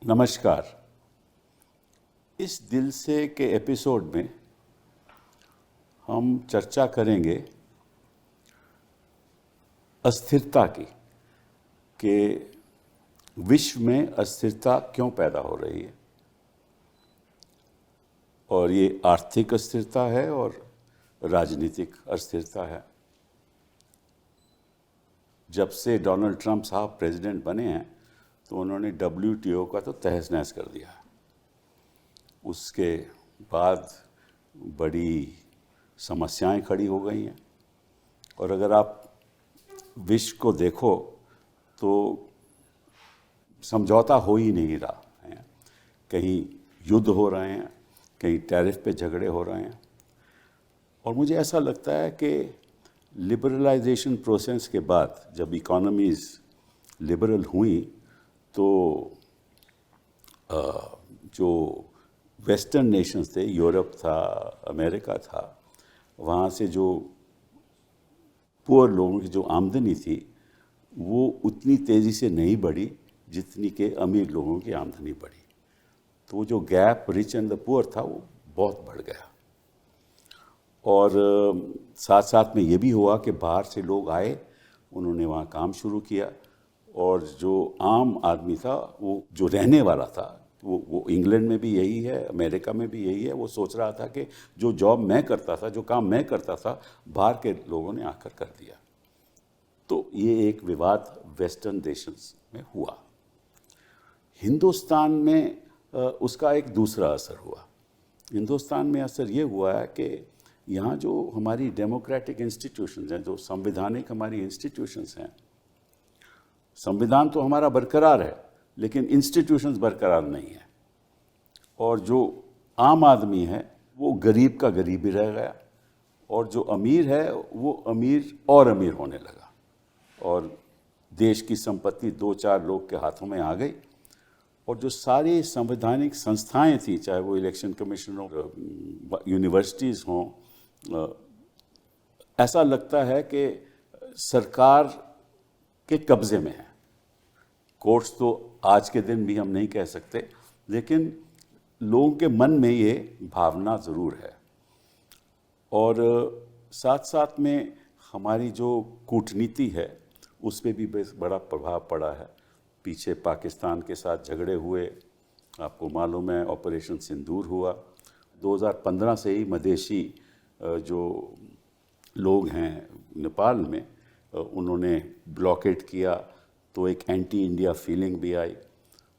नमस्कार। इस दिल से के एपिसोड में हम चर्चा करेंगे अस्थिरता की, कि विश्व में अस्थिरता क्यों पैदा हो रही है। और ये आर्थिक अस्थिरता है और राजनीतिक अस्थिरता है। जब से डोनाल्ड ट्रंप साहब प्रेसिडेंट बने हैं तो उन्होंने WTO का तो तहस नहस कर दिया। उसके बाद बड़ी समस्याएं खड़ी हो गई हैं। और अगर आप विश्व को देखो तो समझौता हो ही नहीं रहा है। कहीं युद्ध हो रहे हैं, कहीं टैरिफ पे झगड़े हो रहे हैं। और मुझे ऐसा लगता है कि लिबरलाइजेशन प्रोसेस के बाद जब इकोनॉमीज़ लिबरल हुई तो जो वेस्टर्न नेशंस थे, यूरोप था, अमेरिका था, वहाँ से जो पुअर लोगों की जो आमदनी थी वो उतनी तेज़ी से नहीं बढ़ी जितनी के अमीर लोगों की आमदनी बढ़ी। तो जो gap rich and the poor था वो बहुत बढ़ गया। और साथ साथ में ये भी हुआ कि बाहर से लोग आए, उन्होंने वहाँ काम शुरू किया। और जो आम आदमी था, वो जो रहने वाला था, वो इंग्लैंड में भी यही है, अमेरिका में भी यही है, वो सोच रहा था कि जो जॉब मैं करता था, जो काम मैं करता था, बाहर के लोगों ने आकर कर दिया। तो ये एक विवाद वेस्टर्न देशंस में हुआ। हिंदुस्तान में उसका एक दूसरा असर हुआ। हिंदुस्तान में असर ये हुआ है कि यहाँ जो हमारी डेमोक्रेटिक इंस्टीट्यूशंस हैं, जो संवैधानिक हमारी इंस्टीट्यूशंस हैं, संविधान तो हमारा बरकरार है लेकिन इंस्टीट्यूशंस बरकरार नहीं है। और जो आम आदमी है वो गरीब का गरीब ही रह गया, और जो अमीर है वो अमीर और अमीर होने लगा। और देश की संपत्ति 2-4 लोग के हाथों में आ गई। और जो सारी संवैधानिक संस्थाएं थी, चाहे वो इलेक्शन कमीशन हो, यूनिवर्सिटीज़ हों, ऐसा लगता है कि सरकार के कब्ज़े में है। कोर्ट्स तो आज के दिन भी हम नहीं कह सकते, लेकिन लोगों के मन में ये भावना ज़रूर है। और साथ साथ में हमारी जो कूटनीति है उस पर भी बड़ा प्रभाव पड़ा है। पीछे पाकिस्तान के साथ झगड़े हुए, आपको मालूम है, ऑपरेशन सिंदूर हुआ। 2015 से ही मदेशी जो लोग हैं नेपाल में, उन्होंने ब्लॉकेट किया, तो एक एंटी इंडिया फीलिंग भी आई।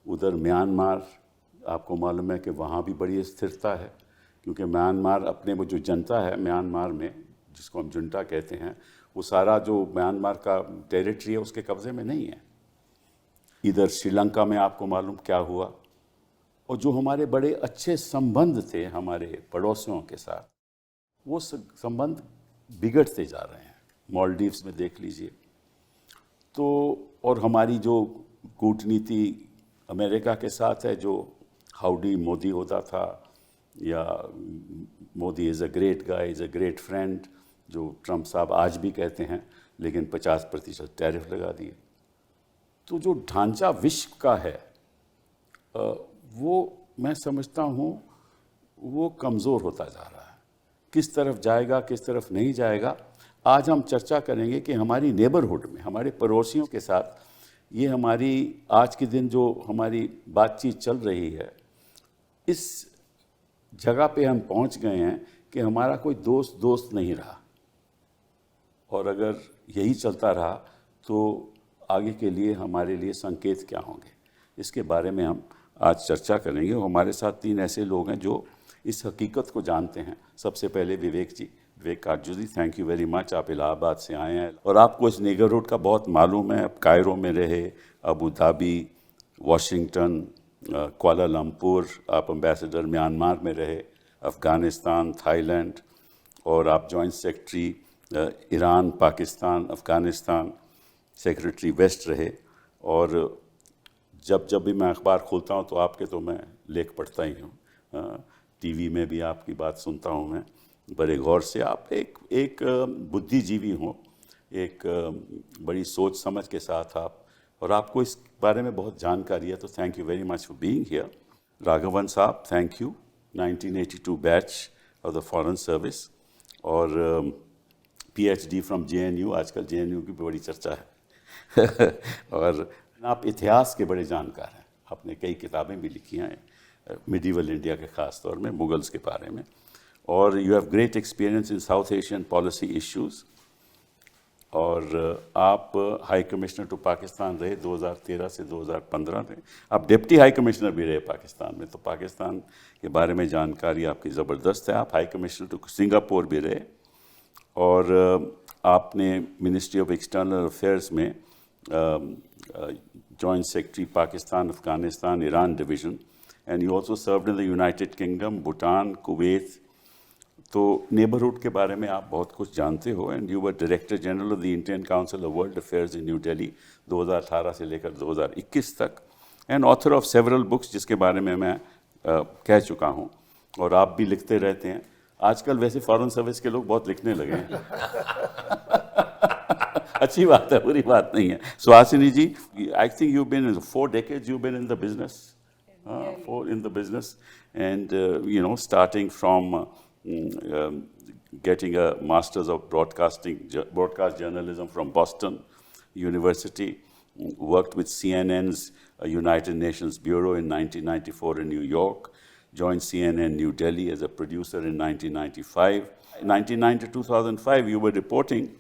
उधर म्यांमार, आपको मालूम है कि वहाँ भी बड़ी स्थिरता है, क्योंकि म्यांमार अपने वो जो जनता है म्यांमार में, जिसको हम जुंटा कहते हैं, वो सारा जो म्यांमार का टेरिटरी है उसके कब्ज़े में नहीं है। इधर श्रीलंका में आपको मालूम क्या हुआ। और जो हमारे बड़े अच्छे संबंध थे हमारे पड़ोसियों के साथ, वो संबंध बिगड़ते जा रहे हैं। मालदीव्स में देख लीजिए। तो और हमारी जो कूटनीति अमेरिका के साथ है, जो हाउडी मोदी होता था, या Modi is a great guy, is a great friend, जो ट्रंप साहब आज भी कहते हैं, लेकिन 50% टैरिफ लगा दिए। तो जो ढांचा विश्व का है वो मैं समझता हूँ वो कमज़ोर होता जा रहा है। किस तरफ जाएगा, किस तरफ नहीं जाएगा, आज हम चर्चा करेंगे कि हमारी नेबरहुड में, हमारे पड़ोसियों के साथ, ये हमारी आज के दिन जो हमारी बातचीत चल रही है, इस जगह पे हम पहुंच गए हैं कि हमारा कोई दोस्त नहीं रहा। और अगर यही चलता रहा तो आगे के लिए हमारे लिए संकेत क्या होंगे, इसके बारे में हम आज चर्चा करेंगे। और हमारे साथ 3 ऐसे लोग हैं जो इस हकीकत को जानते हैं। सबसे पहले विवेक जी, विवेक काटजू जी, थैंक यू वेरी मच, आप इलाहाबाद से आए हैं और आपको इस नेबरहुड का बहुत मालूम है। आप कायरो में रहे, अबू धाबी, वाशिंगटन, कुआलालंपुर, आप एम्बेसडर म्यांमार में रहे, अफ़गानिस्तान, थाईलैंड, और आप joint secretary Iran, Pakistan, Afghanistan, secretary west रहे। और जब भी मैं अखबार खोलता हूँ तो आपके तो मैं लेख पढ़ता ही हूँ, टीवी में भी आपकी बात सुनता हूँ मैं बड़े गौर से। आप एक बुद्धिजीवी हो, एक बड़ी सोच समझ के साथ आप और आपको इस बारे में बहुत जानकारी है, तो thank you very much for being here. Raghavan साहब, thank you. 1982 batch of the foreign service और PhD फ्रॉम JNU, आजकल JNU की बड़ी चर्चा है और आप इतिहास के बड़े जानकार हैं, आपने कई किताबें भी लिखी हैं मिडीवल इंडिया के ख़ास तौर में, मुगल्स के बारे में, और you have great experience in south Asian policy issues. और आप हाई कमिश्नर टू पाकिस्तान रहे 2013 से 2015 में, आप डिप्टी हाई कमिश्नर भी रहे पाकिस्तान में, तो पाकिस्तान के बारे में जानकारी आपकी ज़बरदस्त है। आप हाई कमिश्नर टू सिंगापुर भी रहे और आपने मिनिस्ट्री ऑफ एक्सटर्नल अफेयर्स में joint secretary Pakistan, Afghanistan, Iran division, and you also served in the United kingdom, Bhutan, Kuwait. तो नेबरहुड के बारे में आप बहुत कुछ जानते हो, and you were director general of the Indian council of world affairs in new Delhi 2018 से लेकर 2021 तक, and author of several books, जिसके बारे में मैं कह चुका हूँ, और आप भी लिखते रहते हैं। आजकल वैसे फॉरेन सर्विस के लोग बहुत लिखने लगे हैं अच्छी बात है, बुरी बात नहीं है। Suhasini ji, I think you been in 4 decades, you've been in the business, 4 in the business, and you know, starting from getting a master's of broadcast journalism from Boston University, worked with CNN's United Nations Bureau in 1994 in New York, joined CNN New Delhi as a producer in 1995. In 1990 to 2005, you were reporting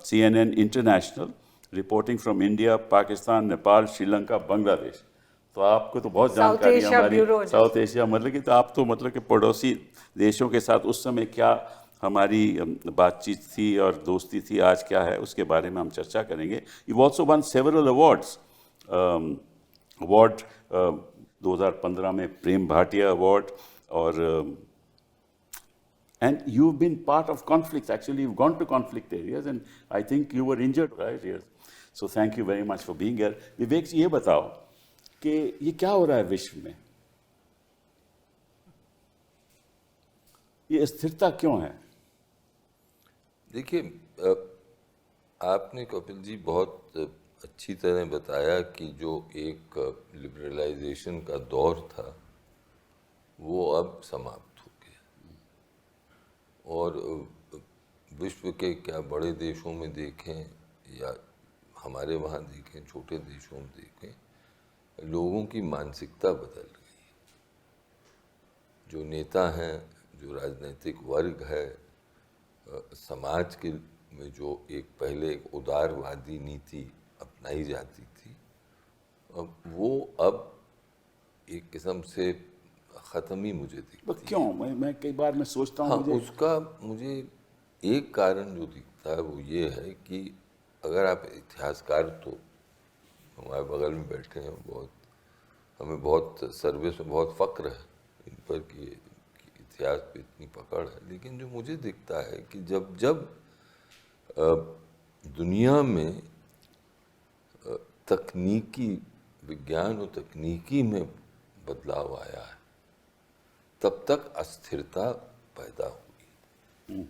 CNN International, reporting from India, Pakistan, Nepal, Sri Lanka, Bangladesh. तो आपको तो बहुत जानकारी है हमारी south Asia, मतलब कि तो आप तो मतलब कि पड़ोसी देशों के साथ उस समय क्या हमारी बातचीत थी और दोस्ती थी, आज क्या है, उसके बारे में हम चर्चा करेंगे। You also one several awards, award 2015 में प्रेम भाटिया अवार्ड, और and you've been part of conflicts. Actually, you've gone to conflict areas, and I think you were injured right here. So thank you very much for being here. विवेक जी, ये बताओ कि ये क्या हो रहा है विश्व में, ये स्थिरता क्यों है? देखिए, आपने कपिल जी बहुत अच्छी तरह बताया कि जो एक लिबरलाइजेशन का दौर था वो अब समाप्त हो गया, और विश्व के क्या बड़े देशों में देखें या हमारे वहाँ देखें, छोटे देशों में देखें, लोगों की मानसिकता बदल गई है। जो नेता हैं, जो राजनीतिक वर्ग है, समाज के में जो एक पहले एक उदारवादी नीति अपनाई जाती थी, वो अब एक किस्म से ख़त्म ही मुझे दिखती है। क्यों? मैं कई बार मैं सोचता हूँ, हाँ, उसका मुझे एक कारण जो दिखता है वो ये है कि अगर आप इतिहासकार, तो हमारे बगल में बैठे हैं, बहुत हमें बहुत सर्विस में बहुत फ़क्र है इन पर कि इतिहास पे इतनी पकड़ है, लेकिन जो मुझे दिखता है कि जब जब दुनिया में तकनीकी विज्ञान और तकनीकी में बदलाव आया है, तब तक अस्थिरता पैदा हुई।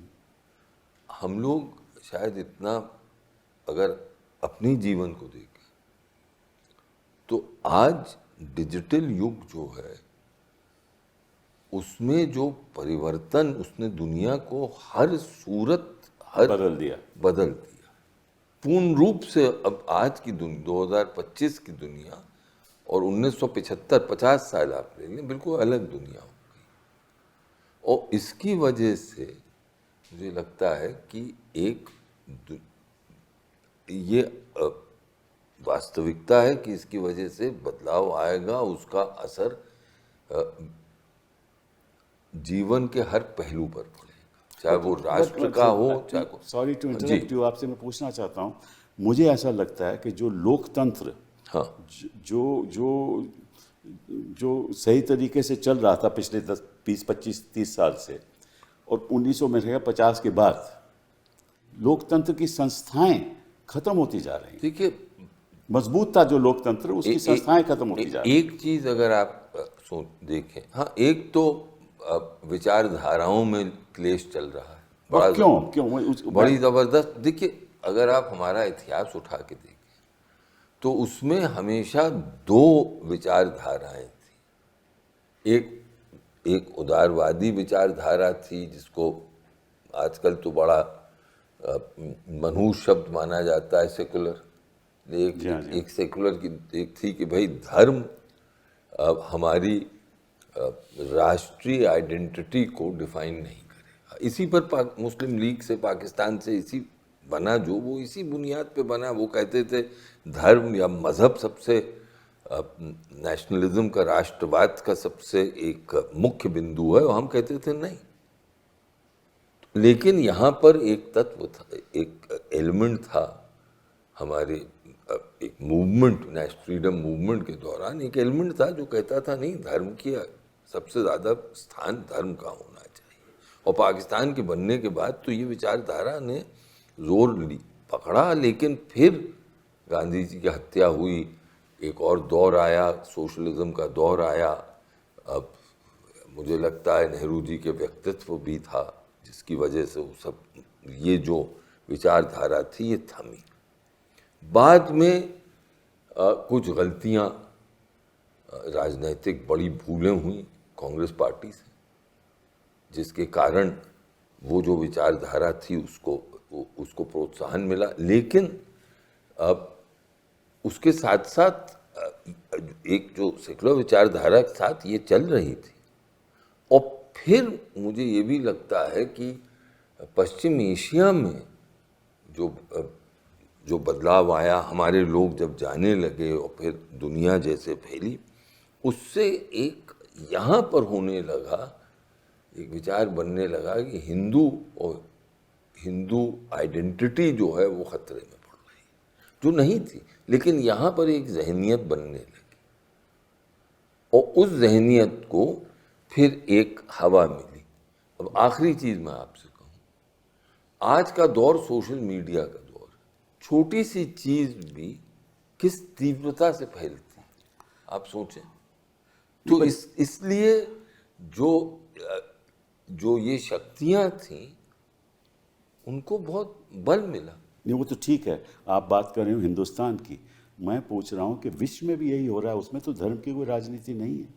हम लोग शायद इतना, अगर अपनी जीवन को देखें तो आज डिजिटल युग जो है उसमें जो परिवर्तन उसने दुनिया को हर सूरत बदल दिया पूर्ण रूप से। अब आज की 2025 की दुनिया और 1975 50 साल आप ले लें, बिल्कुल अलग दुनिया हो गई। और इसकी वजह से मुझे लगता है कि एक ये वास्तविकता है कि इसकी वजह से बदलाव आएगा, उसका असर जीवन के हर पहलू पर पड़ेगा, चाहे वो राष्ट्र का हो, चाहे को। सॉरी टू इंटरप्ट यू, आपसे मैं पूछना चाहता हूँ, मुझे ऐसा लगता है कि जो लोकतंत्र, हाँ, जो सही तरीके से चल रहा था पिछले 10, 20, 25, 30 साल से, और 1950 के बाद लोकतंत्र की संस्थाएं खत्म होती जा रही हैं। देखिए, मजबूत था जो लोकतंत्र, उसकी संस्थाएं खत्म होती जा रही हैं। एक चीज अगर आप देखें, हाँ, एक तो विचारधाराओं में क्लेश चल रहा है बड़ा। क्यों बड़ी जबरदस्त। देखिए, अगर आप हमारा इतिहास उठा के देखें तो उसमें हमेशा दो विचारधाराएं थी। एक उदारवादी विचारधारा थी जिसको आजकल तो बड़ा मनहूस शब्द माना जाता है, सेकुलर। एक सेकुलर की एक थी कि भाई धर्म हमारी राष्ट्रीय आइडेंटिटी को डिफाइन नहीं करेगा। इसी पर मुस्लिम लीग से, पाकिस्तान से इसी बना, जो वो इसी बुनियाद पे बना। वो कहते थे धर्म या मज़हब सबसे नेशनलिज्म का, राष्ट्रवाद का सबसे एक मुख्य बिंदु है, और हम कहते थे नहीं। लेकिन यहाँ पर एक तत्व था, एक एलिमेंट था हमारे एक मूवमेंट, नेशनल फ्रीडम मूवमेंट के दौरान एक एलिमेंट था जो कहता था नहीं, धर्म की सबसे ज़्यादा स्थान धर्म का होना चाहिए। और पाकिस्तान के बनने के बाद तो ये विचारधारा ने जोर पकड़ा, लेकिन फिर गांधी जी की हत्या हुई, एक और दौर आया, सोशलिज्म का दौर आया। अब मुझे लगता है नेहरू जी के व्यक्तित्व भी था जिसकी वजह से वो सब, ये जो विचारधारा थी ये थमी। बाद में कुछ गलतियां, राजनीतिक बड़ी भूलें हुई कांग्रेस पार्टी से, जिसके कारण वो जो विचारधारा थी उसको प्रोत्साहन मिला। लेकिन अब उसके साथ साथ एक जो सेकुलर विचारधारा के साथ ये चल रही थी। और फिर मुझे ये भी लगता है कि पश्चिम एशिया में जो बदलाव आया, हमारे लोग जब जाने लगे और फिर दुनिया जैसे फैली, उससे एक यहाँ पर होने लगा, एक विचार बनने लगा कि हिंदू आइडेंटिटी जो है वो खतरे में पड़ रही है, जो नहीं थी। लेकिन यहाँ पर एक जहनियत बनने लगी, और उस जहनियत को फिर एक हवा मिली। अब आखिरी चीज़ मैं आपसे कहूँ, आज का दौर सोशल मीडिया का दौर है। छोटी सी चीज़ भी किस तीव्रता से फैलती है, आप सोचें। तो इसलिए जो ये शक्तियाँ थीं उनको बहुत बल मिला। नहीं, वो तो ठीक है, आप बात कर रहे हो हिंदुस्तान की, मैं पूछ रहा हूँ कि विश्व में भी यही हो रहा है। उसमें तो धर्म की कोई राजनीति नहीं है,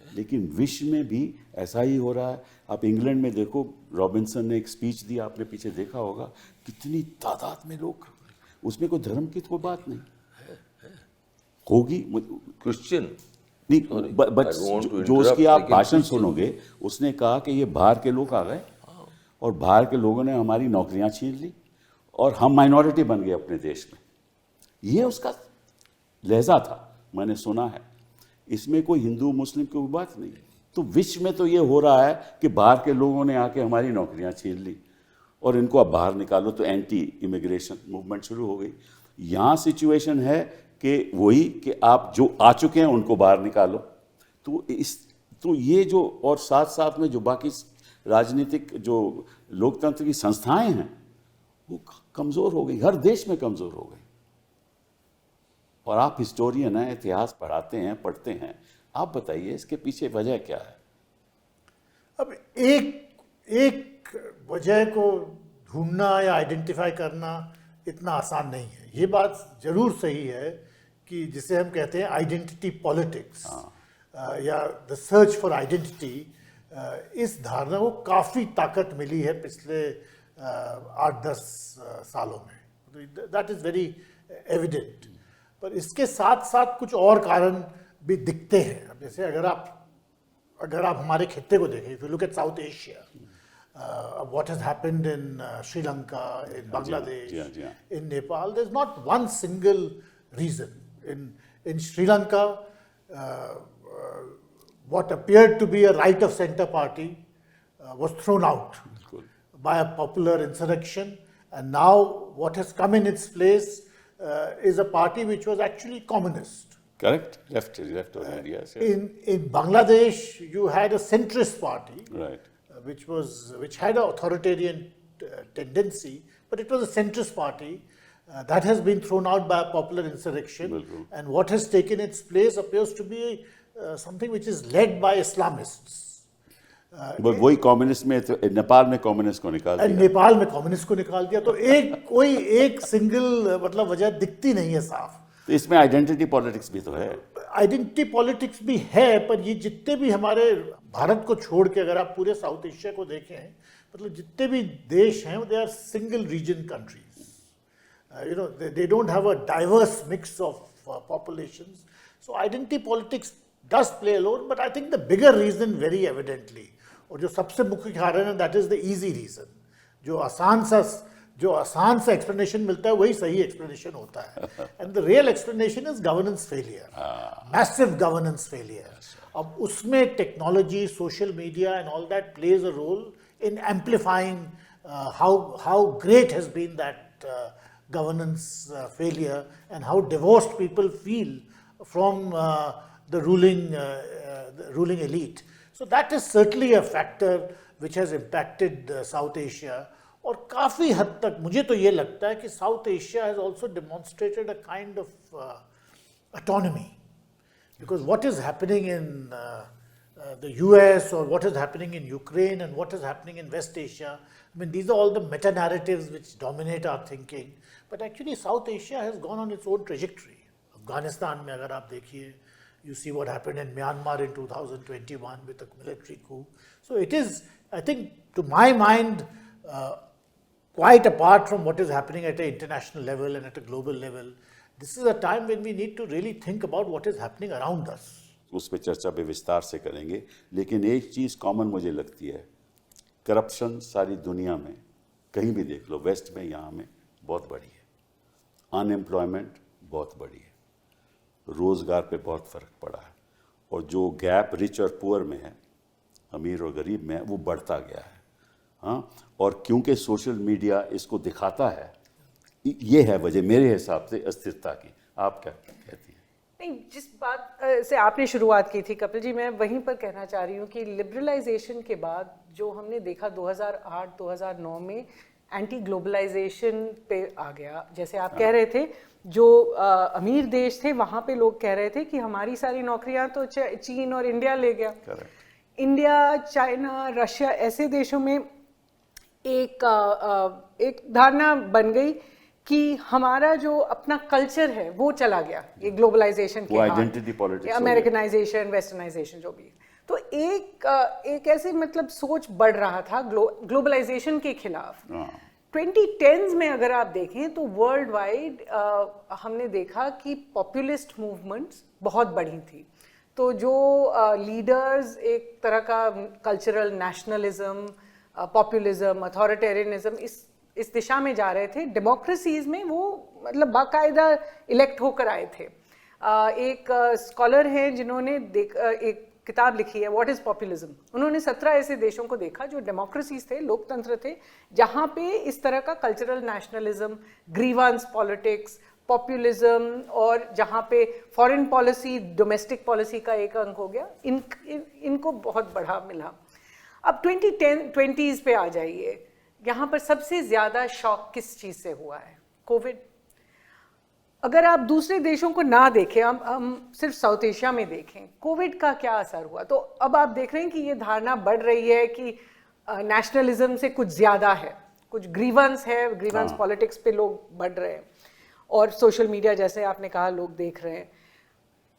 लेकिन विश्व में भी ऐसा ही हो रहा है। आप इंग्लैंड में देखो, रॉबिन्सन ने एक स्पीच दी, आपने पीछे देखा होगा, कितनी तादाद में लोग, उसमें कोई धर्म की तो बात नहीं होगी। क्रिश्चियन नहीं, जो उसकी आप भाषण सुनोगे, उसने कहा कि ये बाहर के लोग आ गए और बाहर के लोगों ने हमारी नौकरियां छीन ली और हम माइनॉरिटी बन गए अपने देश में। ये उसका लहजा था, मैंने सुना है। इसमें कोई हिंदू मुस्लिम की कोई बात नहीं। तो विश्व में तो ये हो रहा है कि बाहर के लोगों ने आके हमारी नौकरियां छीन ली और इनको अब बाहर निकालो, तो एंटी इमिग्रेशन मूवमेंट शुरू हो गई। यहाँ सिचुएशन है कि वही कि आप जो आ चुके हैं उनको बाहर निकालो। तो ये जो, और साथ साथ में जो बाकी राजनीतिक जो लोकतंत्र की संस्थाएं हैं वो कमज़ोर हो गई, हर देश में कमज़ोर हो गई। और आप हिस्टोरियन हैं, इतिहास पढ़ाते हैं, पढ़ते हैं, आप बताइए इसके पीछे वजह क्या है? अब एक वजह को ढूंढना या आइडेंटिफाई करना इतना आसान नहीं है। ये बात जरूर सही है कि जिसे हम कहते हैं आइडेंटिटी पॉलिटिक्स या द सर्च फॉर आइडेंटिटी, इस धारणा को काफ़ी ताकत मिली है पिछले 8-10 सालों में। That is very evident. पर इसके साथ साथ कुछ और कारण भी दिखते हैं। अब जैसे अगर आप हमारे खित्ते को देखें, if you look at south Asia, what has happened in Sri Lanka, in Bangladesh, in Nepal, there's not one single reason. In Sri Lanka, what appeared to be a right of center party was thrown out by a popular insurrection, and now what has come in its place is a party which was actually communist. Correct, left oriented, yes. In Bangladesh, you had a centrist party, Right. which had an authoritarian tendency, but it was a centrist party that has been thrown out by a popular insurrection, and what has taken its place appears to be something which is led by Islamists. वही communist में, तो नेपाल में communist को निकाल दिया, नेपाल में communist को निकाल दिया। तो कोई एक सिंगल मतलब वजह दिखती नहीं है साफ। तो इसमें आइडेंटिटी पॉलिटिक्स भी तो है। आइडेंटिटी पॉलिटिक्स भी है, पर ये जितने भी हमारे भारत को छोड़ के अगर आप पूरे साउथ एशिया को देखें, मतलब जितने भी देश हैं they are single region countries, you know, they don't have a diverse mix of populations. So identity politics does play a role, but I think the bigger reason very evidently, और जो सबसे मुख्य कारण है, that is the easy reason, जो आसान सा explanation मिलता है वही सही एक्सप्लेनेशन होता है, and the real explanation is governance failure, massive governance failure. अब उसमें technology, social media and all that plays a role in amplifying how great has been that governance failure and how divorced people feel from the ruling elite. So that is certainly a factor which has impacted South Asia. और काफ़ी हद तक मुझे तो ये लगता है कि South Asia has also demonstrated a kind of autonomy, because what is happening in the US or what is happening in Ukraine and what is happening in West Asia, I mean, these are all the meta-narratives which dominate our thinking. But actually South Asia has gone on its own trajectory. Afghanistan में अगर आप देखिए, you see what happened in Myanmar in 2021 with a military coup. So it is, I think, to my mind, quite apart from what is happening at an international level and at a global level, this is a time when we need to really think about what is happening around us. उस पर चर्चा पे विस्तार से करेंगे, लेकिन एक चीज़ common मुझे लगती है, करप्शन सारी दुनिया में कहीं भी देख लो, वेस्ट में, यहाँ में बहुत बड़ी है, अनएम्प्लॉयमेंट बहुत बड़ी है, रोज़गार पे बहुत फ़र्क पड़ा है, और जो गैप रिच और पुअर में है, अमीर और गरीब में है, वो बढ़ता गया है। हाँ, और क्योंकि सोशल मीडिया इसको दिखाता है, ये है वजह मेरे हिसाब से अस्थिरता की। आप क्या कहती हैं? नहीं, जिस बात से आपने शुरुआत की थी कपिल जी, मैं वहीं पर कहना चाह रही हूँ कि लिबरलाइजेशन के बाद जो हमने देखा 2008-2009 में एंटी ग्लोबलाइजेशन पे आ गया। जैसे आप कह रहे थे, जो अमीर देश थे वहाँ पे लोग कह रहे थे कि हमारी सारी नौकरियाँ तो चीन और इंडिया ले गया। इंडिया, चाइना, रशिया ऐसे देशों में एक धारणा बन गई कि हमारा जो अपना कल्चर है वो चला गया, ये ग्लोबलाइजेशन के आइडेंटिटी पॉलिटिक्स, अमेरिकनाइजेशन, वेस्टर्नाइजेशन जो भी। तो एक ऐसे मतलब सोच बढ़ रहा था ग्लोबलाइजेशन के खिलाफ। 2010s में अगर आप देखें तो वर्ल्ड वाइड हमने देखा कि पॉपुलिस्ट मूवमेंट्स बहुत बढ़ी थी। तो जो लीडर्स एक तरह का कल्चरल नेशनलिज्म, पॉपुलिज्म, अथॉरिटेरियनिज्म इस दिशा में जा रहे थे। डेमोक्रेसीज में वो मतलब बाकायदा इलेक्ट होकर आए थे। एक स्कॉलर हैं जिन्होंने एक किताब लिखी है, व्हाट इज पॉपुलिज्म। उन्होंने 17 ऐसे देशों को देखा जो डेमोक्रेसीज थे, लोकतंत्र थे, जहाँ पे इस तरह का cultural nationalism, grievance politics, populism, और जहाँ पे फॉरेन पॉलिसी, डोमेस्टिक पॉलिसी का एक अंग हो गया, इनको बहुत बढ़ा मिला। अब 2020s पे आ जाइए, यहाँ पर सबसे ज़्यादा शॉक किस चीज़ से हुआ है? कोविड। अगर आप दूसरे देशों को ना देखें, हम सिर्फ साउथ एशिया में देखें, कोविड का क्या असर हुआ, तो अब आप देख रहे हैं कि ये धारणा बढ़ रही है कि नेशनलिज्म से कुछ ज़्यादा है, कुछ ग्रीवेंस है, ग्रीवेंस पॉलिटिक्स पे लोग बढ़ रहे हैं, और सोशल मीडिया जैसे आपने कहा लोग देख रहे हैं।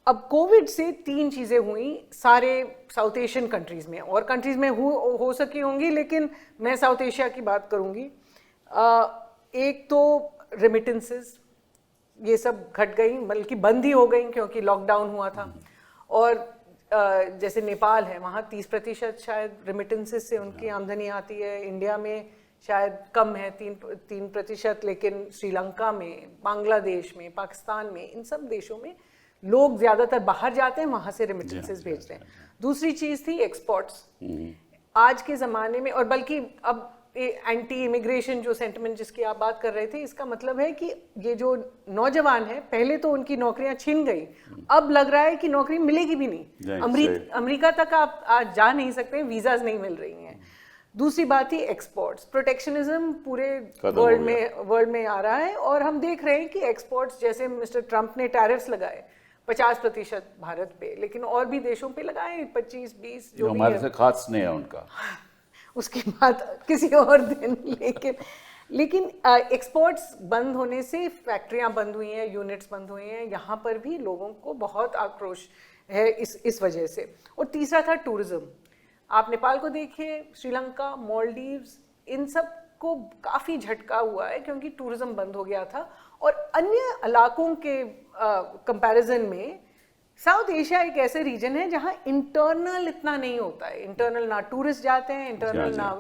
अब कोविड से 3 चीज़ें हुई सारे साउथ एशियन कंट्रीज़ में, और कंट्रीज़ में हो सकी होंगी, लेकिन मैं साउथ एशिया की बात करूँगी। एक तो रेमिटेंसेस, ये सब घट गई, बल्कि बंद ही हो गई क्योंकि लॉकडाउन हुआ था। और जैसे नेपाल है, वहाँ 30% शायद रेमिटेंसेस से उनकी आमदनी आती है। इंडिया में शायद कम है, 3%, लेकिन श्रीलंका में, बांग्लादेश में, पाकिस्तान में, इन सब देशों में लोग ज़्यादातर बाहर जाते हैं, वहाँ से रेमिटेंसेस भेजते हैं। दूसरी चीज़ थी एक्सपोर्ट्स। आज के ज़माने में, और बल्कि अब एंटी इमिग्रेशन जो सेंटिमेंट जिसकी आप बात कर रहे थे, इसका मतलब है कि ये जो नौजवान है, पहले तो उनकी नौकरियां छिन गई, अब लग रहा है कि नौकरी मिलेगी भी नहीं। अमेरिका तक आप आज जा नहीं सकते, वीज़ाज नहीं मिल रही हैं। दूसरी बात थी एक्सपोर्ट्स। प्रोटेक्शनिज्म पूरे वर्ल्ड में आ रहा है, और हम देख रहे हैं कि एक्सपोर्ट्स, जैसे मिस्टर ट्रंप ने टैरिफ्स लगाए 50% भारत पे, लेकिन और भी देशों पे लगाए 25-20 जो हमारे से खास नहीं है उनका। उसकी बात किसी और दिन। लेकिन एक्सपोर्ट्स बंद होने से फैक्ट्रियां बंद हुई हैं, यूनिट्स बंद हुए हैं, यहाँ पर भी लोगों को बहुत आक्रोश है इस वजह से। और तीसरा था टूरिज्म। आप नेपाल को देखिए, श्रीलंका, मालदीव्स, इन सब को काफ़ी झटका हुआ है क्योंकि टूरिज्म बंद हो गया था। और अन्य इलाकों के कंपैरिजन में साउथ एशिया एक ऐसे रीजन है जहाँ इंटरनल इतना नहीं होता है। इंटरनल ना टूरिस्ट जाते हैं, इंटरनल ना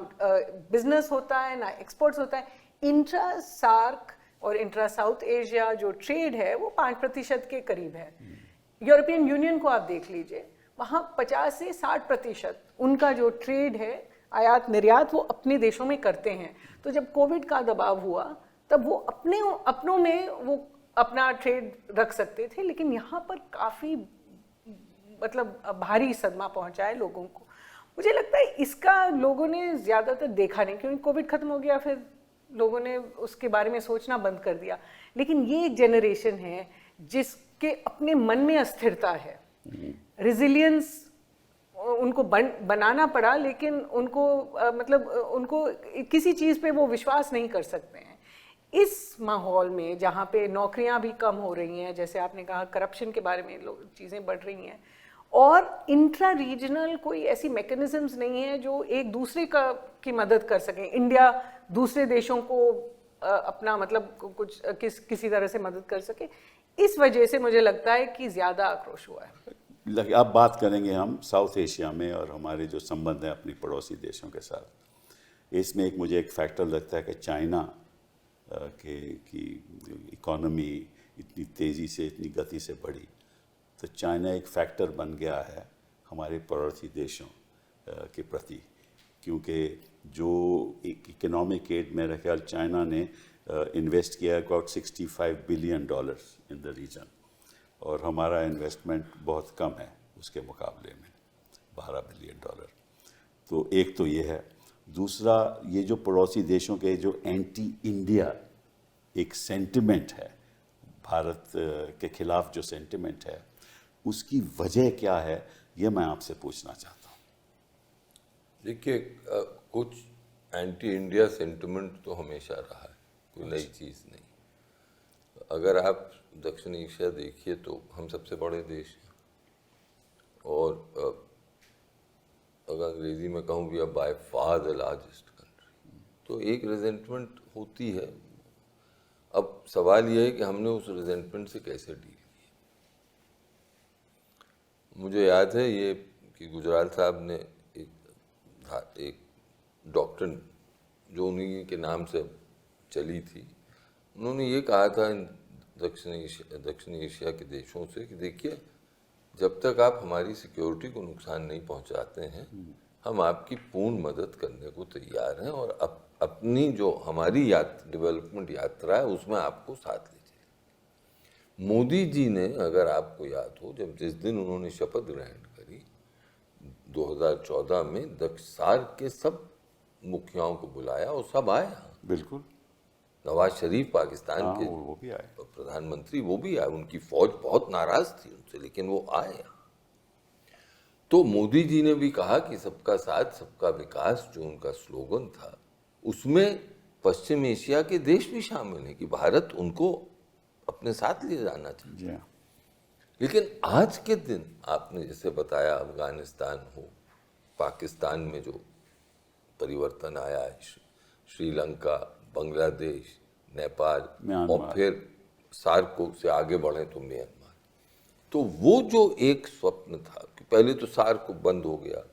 बिजनेस होता है, ना एक्सपोर्ट्स होता है। इंट्रा सार्क और इंट्रा साउथ एशिया जो ट्रेड है वो 5% के करीब है। यूरोपियन यूनियन को आप देख लीजिए, वहाँ 50 से 60% उनका जो ट्रेड है, आयात निर्यात, वो अपने देशों में करते हैं। तो जब कोविड का दबाव हुआ तब वो अपनों में वो अपना ट्रेड रख सकते थे, लेकिन यहाँ पर काफ़ी मतलब भारी सदमा पहुँचा है लोगों को। मुझे लगता है इसका लोगों ने ज़्यादातर देखा नहीं, क्योंकि कोविड खत्म हो गया, फिर लोगों ने उसके बारे में सोचना बंद कर दिया। लेकिन ये एक जनरेशन है जिसके अपने मन में अस्थिरता है, रेजिलियंस उनको बनाना पड़ा, लेकिन उनको मतलब उनको किसी चीज़ पे वो विश्वास नहीं कर सकते हैं। इस माहौल में जहाँ पे नौकरियाँ भी कम हो रही हैं, जैसे आपने कहा करप्शन के बारे में चीज़ें बढ़ रही हैं, और इंट्रा रीजनल कोई ऐसी मैकेनिज्म्स नहीं है जो एक दूसरे की मदद कर सकें। इंडिया दूसरे देशों को अपना मतलब कुछ किसी तरह से मदद कर सके। इस वजह से मुझे लगता है कि ज़्यादा आक्रोश हुआ है। अब बात करेंगे हम साउथ एशिया में और हमारे जो संबंध हैं अपनी पड़ोसी देशों के साथ। इसमें मुझे एक फैक्टर लगता है कि चाइना की इकोनॉमी इतनी तेज़ी से, इतनी गति से बढ़ी, तो चाइना एक फैक्टर बन गया है हमारे पड़ोसी देशों के प्रति, क्योंकि जो इकोनॉमिक एड मेरे ख्याल चाइना ने इन्वेस्ट किया है about $65 billion in the region, और हमारा इन्वेस्टमेंट बहुत कम है उसके मुकाबले में, $12 बिलियन। तो एक तो ये है। दूसरा, ये जो पड़ोसी देशों के जो एंटी इंडिया एक सेंटिमेंट है, भारत के खिलाफ जो सेंटिमेंट है, उसकी वजह क्या है, ये मैं आपसे पूछना चाहता हूँ। देखिए, कुछ एंटी इंडिया सेंटिमेंट तो हमेशा रहा है, कोई नई चीज़ नहीं। अगर आप दक्षिण एशिया देखिए तो हम सबसे बड़े देश हैं, और अगर अंग्रेजी में कहूँ we are by far the largest country, तो एक रिजेंटमेंट होती है। अब सवाल यह है कि हमने उस रिजेंटमेंट से कैसे डील किया। मुझे याद है ये कि गुजराल साहब ने एक डॉक्ट्रिन जो उन्हीं के नाम से चली थी, उन्होंने ये कहा था इन दक्षिण एशिया के देशों से कि देखिए, जब तक आप हमारी सिक्योरिटी को नुकसान नहीं पहुंचाते हैं, हम आपकी पूर्ण मदद करने को तैयार हैं, और अपनी जो हमारी डेवलपमेंट यात्रा है उसमें आपको साथ ले चलें। मोदी जी ने, अगर आपको याद हो, जिस दिन उन्होंने शपथ ग्रहण करी 2014 में, सार्क के सब मुखियाओं को बुलाया और सब आए यहाँ। बिल्कुल। नवाज शरीफ पाकिस्तान के वो भी आए, प्रधानमंत्री, वो भी आए। उनकी फौज बहुत नाराज थी उनसे, लेकिन वो आए यहाँ। तो मोदी जी ने भी कहा कि सबका साथ सबका विकास, जो उनका स्लोगन था, उसमें पश्चिम एशिया के देश भी शामिल हैं कि भारत उनको अपने साथ ले जाना चाहिए। लेकिन आज के दिन आपने जैसे बताया, अफगानिस्तान हो, पाकिस्तान में जो परिवर्तन आया है, श्रीलंका, बांग्लादेश, नेपाल, और फिर सार्क से आगे बढ़े तो म्यांमार, तो वो जो एक स्वप्न था कि पहले तो सार्क बंद हो गया,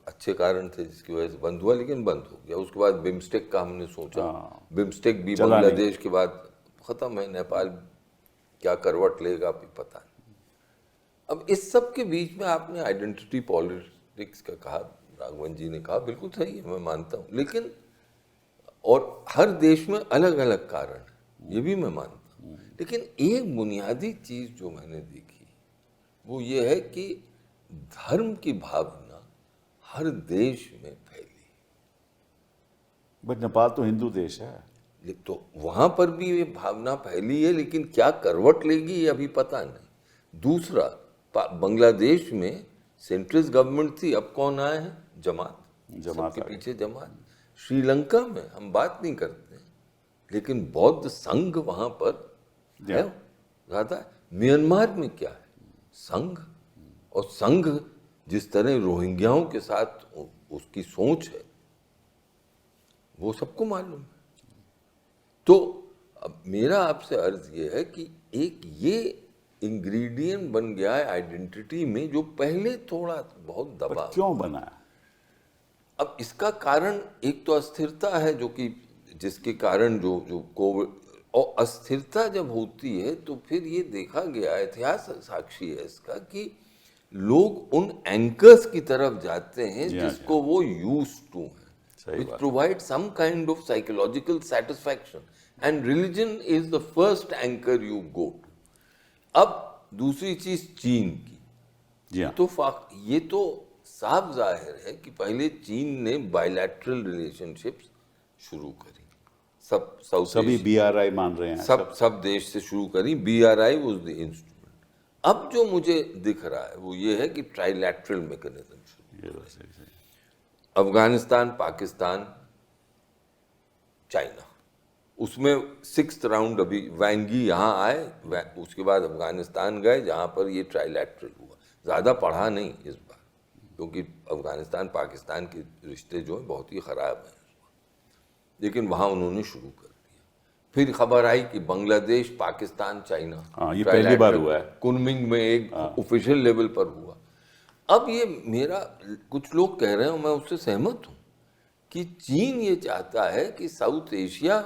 अच्छे कारण थे जिसकी वजह से बंद हुआ, लेकिन बंद हो गया। उसके बाद बिम्स्टेक का हमने सोचा, बिम्स्टेक भी बांग्लादेश के बाद खत्म है, नेपाल क्या करवट लेगा भी पता नहीं। अब इस सब के बीच में आपने आइडेंटिटी पॉलिटिक्स का कहा, राघवन जी ने कहा, बिल्कुल सही है, मैं मानता हूँ, लेकिन और हर देश में अलग अलग कारण है, ये भी मैं मानता हूँ। लेकिन एक बुनियादी चीज़ जो मैंने देखी वो ये है कि धर्म की भावना हर देश में फैली। बट नेपाल तो हिंदू देश है, तो वहाँ पर भी ये भावना फैली है, लेकिन क्या करवट लेगी ये अभी पता नहीं। दूसरा, बांग्लादेश में सेंट्रलिस्ट गवर्नमेंट थी, अब कौन आए हैं? जमात के पीछे जमात। श्रीलंका में हम बात नहीं करते, लेकिन बौद्ध संघ वहां पर है ज्यादा है। म्यांमार में क्या है? संघ। और संघ जिस तरह रोहिंग्याओं के साथ उसकी सोच है वो सबको मालूम है। तो अब मेरा आपसे अर्ज ये है कि एक ये इंग्रेडिएंट बन गया है आइडेंटिटी में जो पहले थोड़ा बहुत दबा। क्यों बना है? अब इसका कारण एक तो अस्थिरता है, जो कि जिसके कारण जो कोविड, और अस्थिरता जब होती है तो फिर ये देखा गया, इतिहास साक्षी है इसका, कि लोग उन एंकर्स की तरफ जाते हैं जिसको वो यूज टू है, which provide some kind of psychological satisfaction, and religion is the first anchor you go to. अब दूसरी चीज चीन की, ये तो साफ जाहिर है कि पहले चीन ने बायलैटरल रिलेशनशिप्स शुरू करी, सभी BRI मान रहे हैं, सब देश से शुरू करी, BRI वाज द इंस्ट्रूमेंट। अब जो मुझे दिख रहा है वो ये है कि ट्राइलैटरल मैकेनिज्म शुरू, अफगानिस्तान, पाकिस्तान, चाइना, उसमें 6th राउंड अभी वैंगी यहाँ आए, उसके बाद अफगानिस्तान गए जहाँ पर ये ट्राइलैटरल हुआ। ज़्यादा पढ़ा नहीं इस बार, क्योंकि अफगानिस्तान पाकिस्तान के रिश्ते जो हैं बहुत ही ख़राब हैं, लेकिन वहाँ उन्होंने शुरू कर दिया। फिर खबर आई कि बांग्लादेश, पाकिस्तान, चाइना, ये पहली बार हुआ है, कुनमिंग में एक ऑफिशियल लेवल पर हुआ। अब ये मेरा, कुछ लोग कह रहे हैं, मैं उससे सहमत हूँ, कि चीन ये चाहता है कि साउथ एशिया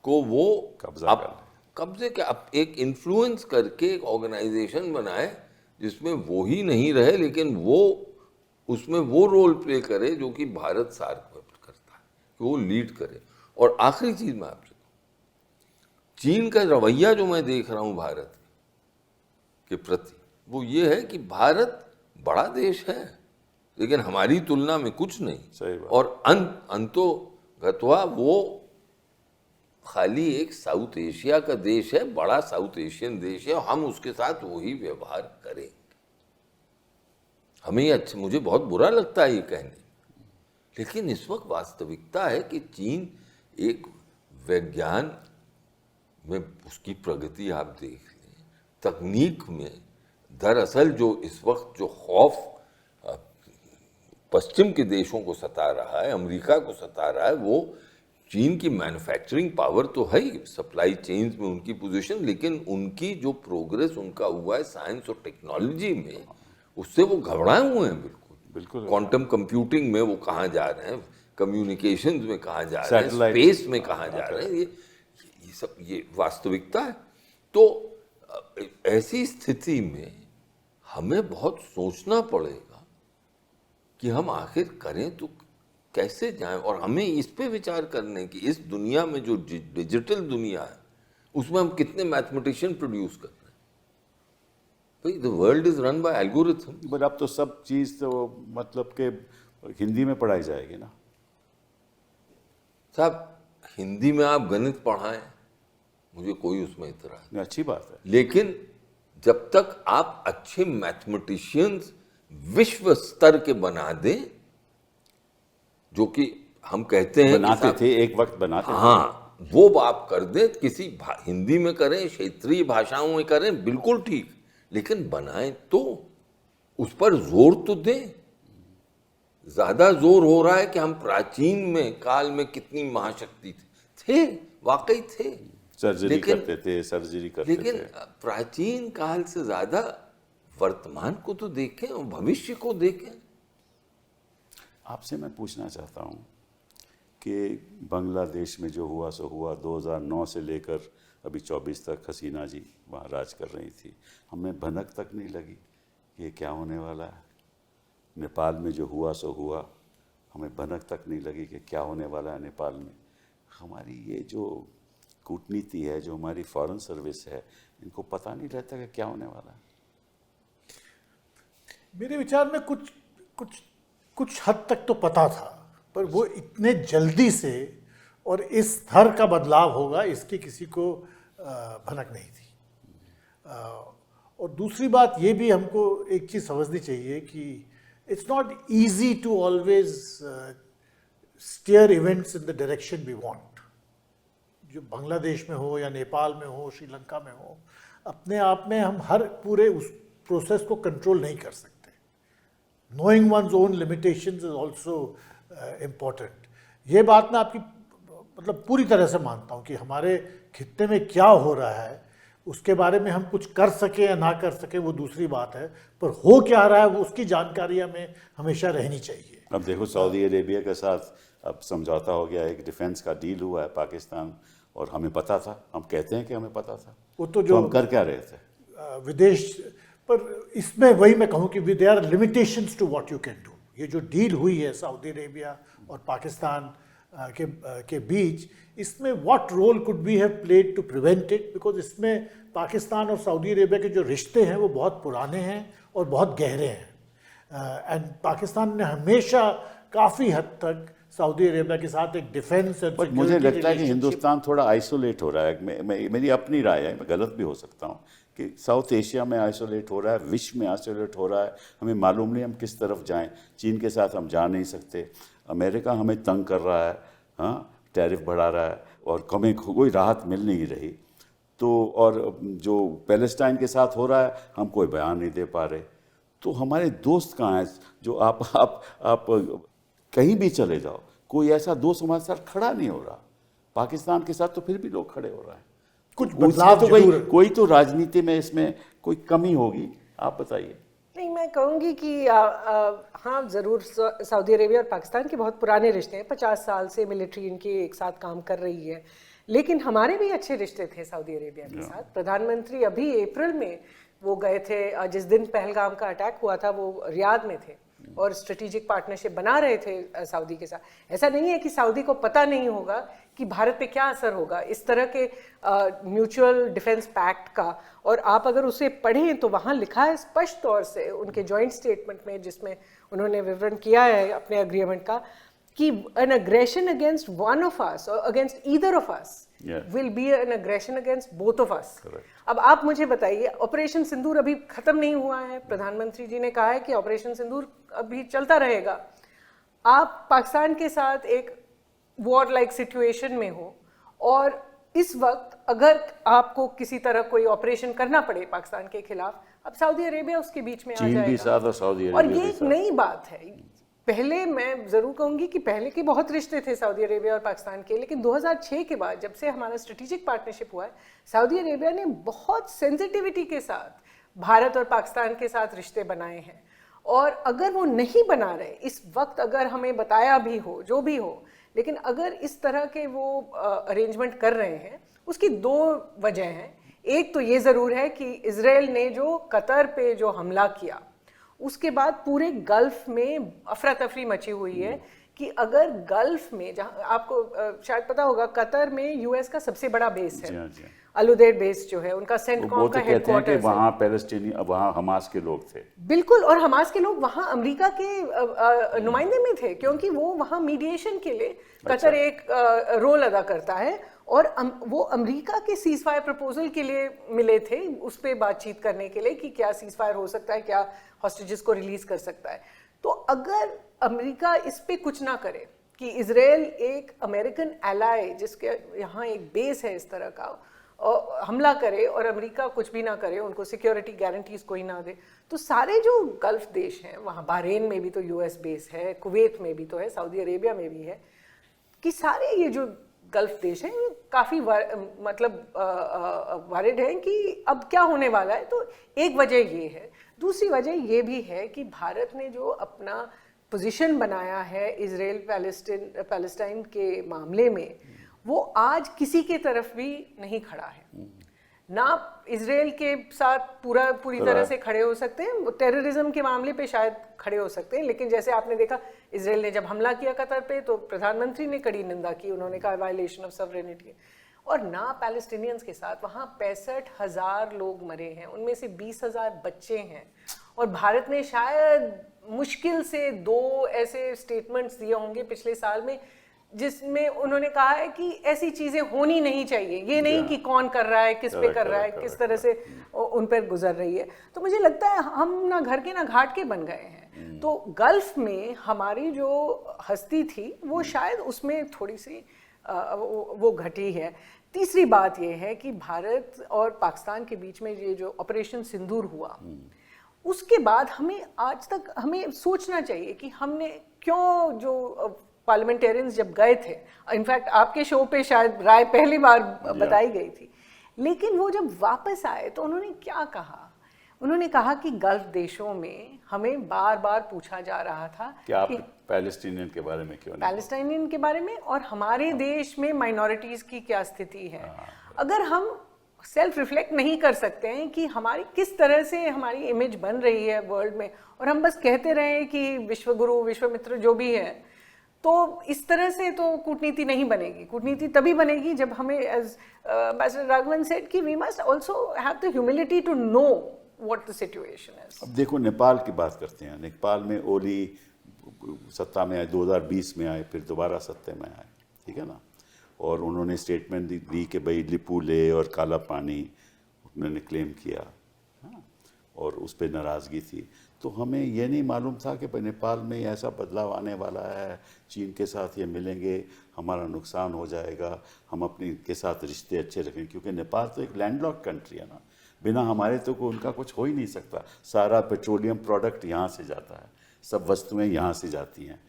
को वो कब्जे के एक इन्फ्लुएंस करके एक ऑर्गेनाइजेशन बनाए जिसमें वो ही नहीं रहे, लेकिन वो उसमें वो रोल प्ले करे जो कि भारत सार्क में करता है, कि वो लीड करे। और आखिरी चीज मैं आपसे कहूँ, चीन का रवैया जो मैं देख रहा हूँ भारत के प्रति, वो ये है कि भारत बड़ा देश है लेकिन हमारी तुलना में कुछ नहीं, और अंतोगत्वा वो खाली एक साउथ एशिया का देश है, बड़ा साउथ एशियन देश है, और हम उसके साथ वही व्यवहार करेंगे। हमें अच्छा, मुझे बहुत बुरा लगता है ये कहने, लेकिन इस वक्त वास्तविकता है कि चीन एक विज्ञान में उसकी प्रगति आप देख लें, तकनीक में, दरअसल जो इस वक्त जो खौफ पश्चिम के देशों को सता रहा है, अमेरिका को सता रहा है, वो चीन की मैन्युफैक्चरिंग पावर तो है ही, सप्लाई चेन्स में उनकी पोजीशन, लेकिन उनकी जो प्रोग्रेस उनका हुआ है साइंस और टेक्नोलॉजी में, उससे वो घबराए हुए हैं बिल्कुल। क्वांटम कंप्यूटिंग में वो कहाँ जा रहे हैं, कम्युनिकेशंस में कहाँ जा रहे हैं, स्पेस में कहाँ जा रहे हैं, ये सब ये वास्तविकता है। तो ऐसी स्थिति में हमें बहुत सोचना पड़ेगा कि हम आखिर करें तो कैसे जाएं, और हमें इस पे विचार करने की, इस दुनिया में जो डिजिटल दुनिया है उसमें हम कितने मैथमेटिशियन प्रोड्यूस कर रहे हैं। भाई the world is run by algorithm. But अब तो सब चीज तो मतलब के हिंदी में पढ़ाई जाएगी ना साहब, हिंदी में आप गणित पढ़ाएं, मुझे कोई उसमें इतराज नहीं, अच्छी बात है, लेकिन जब तक आप अच्छे मैथमेटिशियंस विश्व स्तर के बना दें, जो कि हम कहते हैं बनाते थे एक वक्त, बनाते हाँ, वो आप कर दें, किसी हिंदी में करें, क्षेत्रीय भाषाओं में करें, बिल्कुल ठीक, लेकिन बनाएं तो उस पर जोर तो दें। ज्यादा जोर हो रहा है कि हम प्राचीन में काल में कितनी महाशक्ति थे, वाकई थे, सर्जरी करते थे, लेकिन प्राचीन काल से ज्यादा वर्तमान को तो देखें और भविष्य को देखें। आपसे मैं पूछना चाहता हूँ कि बांग्लादेश में जो हुआ सो हुआ, 2009 से लेकर अभी 24 तक हसीना जी वहाँ राज कर रही थी, हमें भनक तक नहीं लगी कि ये क्या होने वाला है। नेपाल में जो हुआ सो हुआ, हमें भनक तक नहीं लगी कि क्या होने वाला है नेपाल में। हमारी ये जो कूटनीति है, जो हमारी फॉरेन सर्विस है, इनको पता नहीं रहता कि क्या होने वाला है। मेरे विचार में कुछ हद तक तो पता था, पर वो इतने जल्दी से और इस स्तर का बदलाव होगा इसकी किसी को भनक नहीं थी। और दूसरी बात ये भी हमको एक चीज़ समझनी चाहिए कि it's not easy to always steer events in the direction we want. जो बांग्लादेश में हो या नेपाल में हो, श्रीलंका में हो, अपने आप में हम हर पूरे उस प्रोसेस को कंट्रोल नहीं कर सकते. Knowing one's own limitations is also important. ये बात मैं आपकी मतलब पूरी तरह से मानता हूँ कि हमारे खित्ते में क्या हो रहा है उसके बारे में हम कुछ कर सके या ना कर सके वो दूसरी बात है, पर हो क्या रहा है वो उसकी जानकारी हमें हमेशा रहनी चाहिए. अब देखो सऊदी अरेबिया के साथ अब समझौता हो गया, एक डिफेंस का डील हुआ है पाकिस्तान, और हमें पता था, हम कहते हैं कि हमें पता था, वो तो जो हम कर क्या रहे थे विदेश पर, इसमें वही मैं कहूँ कि there are limitations to what you can do. ये जो डील हुई है सऊदी अरेबिया और पाकिस्तान के बीच, इसमें what role could we have played to prevent it, because इसमें पाकिस्तान और सऊदी अरेबिया के जो रिश्ते हैं वो बहुत पुराने हैं और बहुत गहरे हैं. एंड पाकिस्तान ने हमेशा काफ़ी हद तक सऊदी अरेबिया के साथ एक डिफेंस एंड बट मुझे लगता है कि हिंदुस्तान थोड़ा आइसोलेट हो रहा है. मेरी अपनी राय है, मैं गलत भी हो सकता हूँ, कि साउथ एशिया में आइसोलेट हो रहा है, विश्व में आइसोलेट हो रहा है. हमें मालूम नहीं हम किस तरफ जाएं. चीन के साथ हम जा नहीं सकते, अमेरिका हमें तंग कर रहा है, हाँ टैरिफ बढ़ा रहा है, और हमें कोई राहत मिल नहीं रही. तो और जो पैलेस्टाइन के साथ हो रहा है हम कोई बयान नहीं दे पा रहे. तो हमारे दोस्त कहाँ हैं? जो आप कहीं भी चले जाओ, कोई ऐसा दोस्त हमारे साथ खड़ा नहीं हो रहा. पाकिस्तान के साथ तो फिर भी लोग खड़े हो रहे हैं. कुछ बदलाव तो कोई तो राजनीति में इसमें कोई कमी होगी, आप बताइए. नहीं, मैं कहूँगी कि हाँ ज़रूर सऊदी अरेबिया और पाकिस्तान के बहुत पुराने रिश्ते हैं. 50 साल से मिलिट्री इनकी एक साथ काम कर रही है, लेकिन हमारे भी अच्छे रिश्ते थे सऊदी अरेबिया के साथ. प्रधानमंत्री अभी अप्रैल में वो गए थे, जिस दिन पहलगाम का अटैक हुआ था वो रियाद में थे और स्ट्रेटेजिक पार्टनरशिप बना रहे थे सऊदी के साथ. ऐसा नहीं है कि सऊदी को पता नहीं होगा कि भारत पे क्या असर होगा इस तरह के म्यूचुअल डिफेंस पैक्ट का. और आप अगर उसे पढ़ें तो वहाँ लिखा है स्पष्ट तौर से उनके जॉइंट स्टेटमेंट में, जिसमें उन्होंने विवरण किया है अपने एग्रीमेंट का, कि an aggression against one of us or against either of us will be an aggression against both of us. अब आप मुझे बताइए, ऑपरेशन सिंदूर अभी खत्म नहीं हुआ है. प्रधानमंत्री जी ने कहा है कि ऑपरेशन सिंदूर अभी चलता रहेगा. आप पाकिस्तान के साथ एक वॉर लाइक सिचुएशन में हो, और इस वक्त अगर आपको किसी तरह कोई ऑपरेशन करना पड़े पाकिस्तान के खिलाफ, अब सऊदी अरेबिया उसके बीच में आ चीन भी साथ और सऊदी अरेबिया और ये एक नई बात है. पहले मैं जरूर कहूंगी कि पहले के बहुत रिश्ते थे सऊदी अरेबिया और पाकिस्तान के, लेकिन 2006 के बाद जब से हमारा स्ट्रेटेजिक पार्टनरशिप हुआ है, सऊदी अरेबिया ने बहुत सेंसिटिविटी के साथ भारत और पाकिस्तान के साथ रिश्ते बनाए हैं. और अगर वो नहीं बना रहे इस वक्त, अगर हमें बताया भी हो जो भी हो, लेकिन अगर इस तरह के वो अरेंजमेंट कर रहे हैं, उसकी दो वजह हैं. एक तो ये ज़रूर है कि इजराइल ने जो कतर पे जो हमला किया, उसके बाद पूरे गल्फ में अफरा तफरी मची हुई है कि अगर गल्फ में, जहाँ आपको शायद पता होगा, कतर में यूएस का सबसे बड़ा बेस है, अलुदैद बेस जो है उनका, सेंटकॉम का हेडक्वार्टर है. वहाँ पैलेस्टीनी, वहाँ हमास के लोग थे. बिल्कुल, और हमास के लोग वहाँ अमेरिका के नुमाइंदे में थे, क्योंकि वो वहाँ मीडिएशन के लिए कतर एक रोल अदा करता है, और वो अमेरिका के सीज फायर प्रपोजल के लिए मिले थे, उस पर बातचीत करने के लिए कि क्या सीज फायर हो सकता है, क्या हॉस्टेजेस को रिलीज कर सकता है. तो अगर अमेरिका इस पे कुछ ना करे कि इजराइल एक अमेरिकन एलाई, जिसके यहाँ एक बेस है इस तरह का, और हमला करे और अमेरिका कुछ भी ना करे, उनको सिक्योरिटी गारंटीज कोई ना दे, तो सारे जो गल्फ देश हैं, वहाँ बहरीन में भी तो यूएस बेस है, कुवैत में भी तो है, सऊदी अरेबिया में भी है, कि सारे ये जो गल्फ देश हैं काफ़ी मतलब वारिड हैं कि अब क्या होने वाला है. तो एक वजह ये है. दूसरी वजह ये भी है कि भारत ने जो अपना पोजीशन बनाया है इजराइल पैलेस्टाइन के मामले में, वो आज किसी के तरफ भी नहीं खड़ा है. ना इजराइल के साथ पूरी तरह से खड़े हो सकते हैं, टेररिज्म के मामले पे शायद खड़े हो सकते हैं, लेकिन जैसे आपने देखा इजराइल ने जब हमला किया कतर पे, तो प्रधानमंत्री ने कड़ी निंदा की, उन्होंने कहा वायलेशन ऑफ सॉवरेनिटी. और ना पैलेस्टीनियंस के साथ, वहाँ 65,000 लोग मरे हैं, उनमें से 20,000 बच्चे हैं, और भारत ने शायद मुश्किल से 2 ऐसे स्टेटमेंट्स दिए होंगे पिछले साल में जिसमें उन्होंने कहा है कि ऐसी चीजें होनी नहीं चाहिए, ये नहीं कि कौन कर रहा है, किस पे कर रहा है, किस तरह से उन पर गुजर रही है। तो मुझे लगता है हम ना घर के ना घाट के बन गए हैं। तो गल्फ में हमारी जो हस्ती थी वो शायद उसमें थोड़ी सी वो घटी है। तीसरी बात ये है कि भारत और पाकिस्तान के बीच में ये जो ऑपरेशन सिंदूर हुआ, उसके बाद हमें आज तक हमें सोचना चाहिए कि हमने क्यों, जो पार्लियामेंटेरियंस जब गए थे, इनफैक्ट आपके शो पे शायद राय पहली बार बताई गई थी, लेकिन वो जब वापस आए तो उन्होंने क्या कहा? उन्होंने कहा कि गल्फ देशों में हमें बार बार पूछा जा रहा था कि आप पैलेस्टीनियन के बारे में क्यों नहीं, पैलेस्टाइनियन के बारे में, और हमारे देश में माइनॉरिटीज की क्या स्थिति है। अगर हम सेल्फ रिफ्लेक्ट नहीं कर सकते हैं कि हमारी किस तरह से हमारी इमेज बन रही है वर्ल्ड में, और हम बस कहते रहे कि विश्वगुरु विश्वमित्र जो भी है, तो इस तरह से तो कूटनीति नहीं बनेगी। कूटनीति तभी बनेगी जब हमें, एज एम्बेसडर राघवन सेड, कि we must also have the humility to know what the situation is. अब देखो नेपाल की बात करते हैं। नेपाल में ओली सत्ता में आए, 2020 में आए, फिर दोबारा सत्ता में आए, ठीक है ना, और उन्होंने स्टेटमेंट दी कि भाई लिपुले और काला पानी उन्होंने क्लेम किया, हाँ, और उस पर नाराज़गी थी। तो हमें ये नहीं मालूम था कि नेपाल में ऐसा बदलाव आने वाला है, चीन के साथ ये मिलेंगे, हमारा नुकसान हो जाएगा, हम अपने के साथ रिश्ते अच्छे रखें, क्योंकि नेपाल तो एक लैंडलॉक कंट्री है ना, बिना हमारे तो उनका कुछ हो ही नहीं सकता। सारा पेट्रोलियम प्रोडक्ट यहाँ से जाता है, सब वस्तुएं यहाँ से जाती हैं,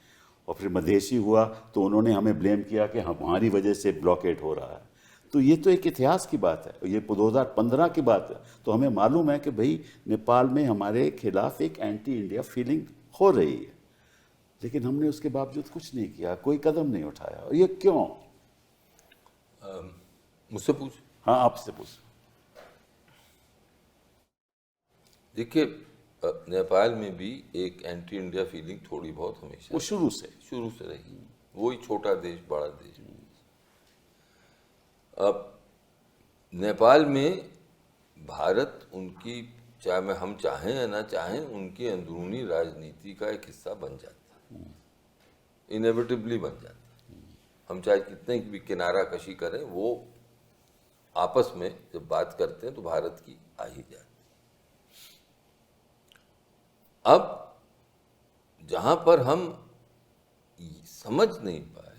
और फिर मधेशी हुआ तो उन्होंने हमें ब्लेम किया कि हमारी वजह से ब्लॉकेड हो रहा है। तो ये तो एक इतिहास की बात है, ये 2015 की बात है। तो हमें मालूम है कि भाई नेपाल में हमारे खिलाफ एक एंटी इंडिया फीलिंग हो रही है, लेकिन हमने उसके बावजूद कुछ नहीं किया, कोई कदम नहीं उठाया। और ये क्यों? मुझसे पूछ। हाँ, आपसे पूछ। देखिए, नेपाल में भी एक एंटी इंडिया फीलिंग थोड़ी बहुत हमेशा वो शुरू से रही। वही छोटा देश बड़ा देश। अब नेपाल में भारत उनकी, चाहे हम चाहें या ना चाहें, उनकी अंदरूनी राजनीति का एक हिस्सा बन जाता है, इनेविटेबली बन जाता है। हम चाहे कितने भी किनारा कशी करें, वो आपस में जब बात करते हैं तो भारत की आ ही जाती है। अब जहाँ पर हम समझ नहीं पाए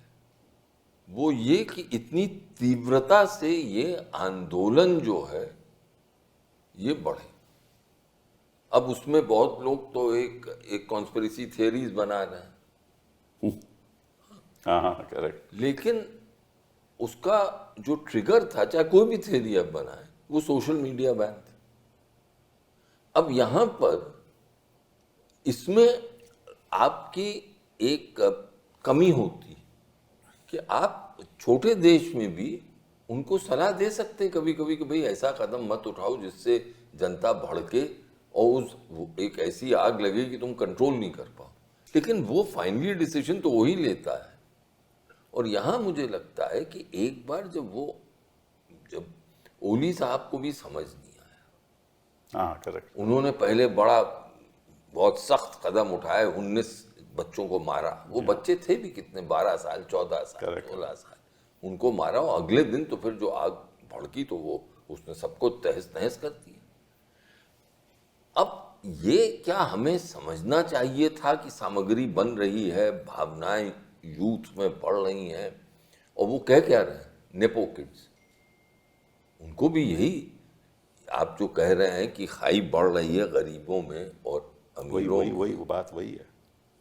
वो ये कि इतनी तीव्रता से ये आंदोलन जो है ये बढ़े। अब उसमें बहुत लोग तो एक कॉन्स्पिरेसी थियरीज बना रहे हैं। हाँ, करेक्ट। लेकिन उसका जो ट्रिगर था, चाहे कोई भी थियरी अब बनाए, वो सोशल मीडिया बैन था। अब यहाँ पर इसमें आपकी एक कमी होती कि आप छोटे देश में भी उनको सलाह दे सकते हैं कभी कभी कि भाई ऐसा कदम मत उठाओ जिससे जनता भड़के और एक ऐसी आग लगे कि तुम कंट्रोल नहीं कर पाओ। लेकिन वो फाइनली डिसीजन तो वही लेता है। और यहाँ मुझे लगता है कि एक बार जब ओली साहब को भी समझ नहीं आया, हाँ करेक्ट, उन्होंने पहले बहुत सख्त कदम उठाए, 19 बच्चों को मारा। वो बच्चे थे भी कितने, 12 साल 14 साल 16 साल, उनको मारा। और अगले दिन तो फिर जो आग भड़की तो वो उसने सबको तहस नहस कर दिया। अब ये क्या हमें समझना चाहिए था कि सामग्री बन रही है, भावनाएं यूथ में बढ़ रही हैं, और वो कह क्या रहे हैं, नेपो किड्स। उनको भी यही आप जो कह रहे हैं कि खाई बढ़ रही है गरीबों में और अमीरों, वही वो बात वही है।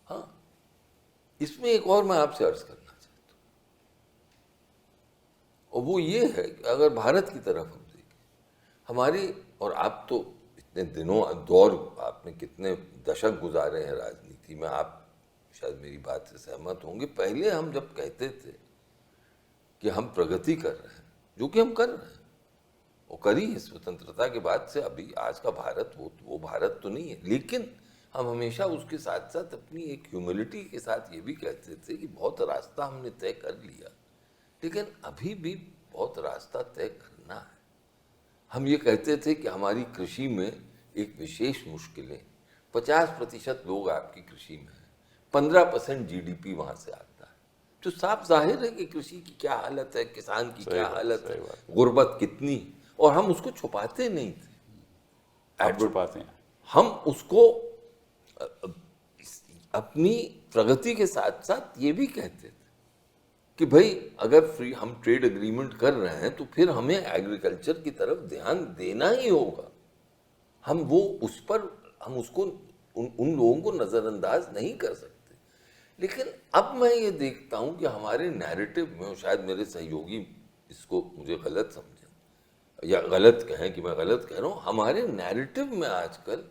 हाँ, इसमें एक और मैं आपसे अर्ज करना चाहता हूँ, और वो ये है कि अगर भारत की तरफ हम देखें, हमारी, और आप तो इतने दिनों दौर, आपने कितने दशक गुजारे हैं राजनीति में, आप शायद मेरी बात से सहमत होंगे। पहले हम जब कहते थे कि हम प्रगति कर रहे हैं, जो कि हम कर रहे हैं, वो करी है स्वतंत्रता के बाद से, अभी आज का भारत वो भारत तो नहीं है, लेकिन हम हमेशा उसके साथ साथ अपनी एक ह्यूमिलिटी के साथ ये भी कहते थे कि बहुत रास्ता हमने तय कर लिया, लेकिन अभी भी बहुत रास्ता तय करना है। हम ये कहते थे कि हमारी कृषि में एक विशेष मुश्किलें, 50% लोग आपकी कृषि में हैं, 15% GDP वहाँ से आता है, तो साफ जाहिर है कि कृषि की क्या हालत है, किसान की क्या हालत है, सही बात। गुर्बत कितनी, और हम उसको छुपाते नहीं थे। आप छुपाते हैं। हम उसको अपनी प्रगति के साथ साथ ये भी कहते थे कि भाई अगर हम ट्रेड एग्रीमेंट कर रहे हैं तो फिर हमें एग्रीकल्चर की तरफ ध्यान देना ही होगा। हम वो उस पर हम उसको उन लोगों को नज़रअंदाज नहीं कर सकते। लेकिन अब मैं ये देखता हूँ कि हमारे नैरेटिव में, शायद मेरे सहयोगी इसको मुझे गलत समझें या गलत कहें कि मैं गलत कह रहा हूँ, हमारे नैरेटिव में आजकल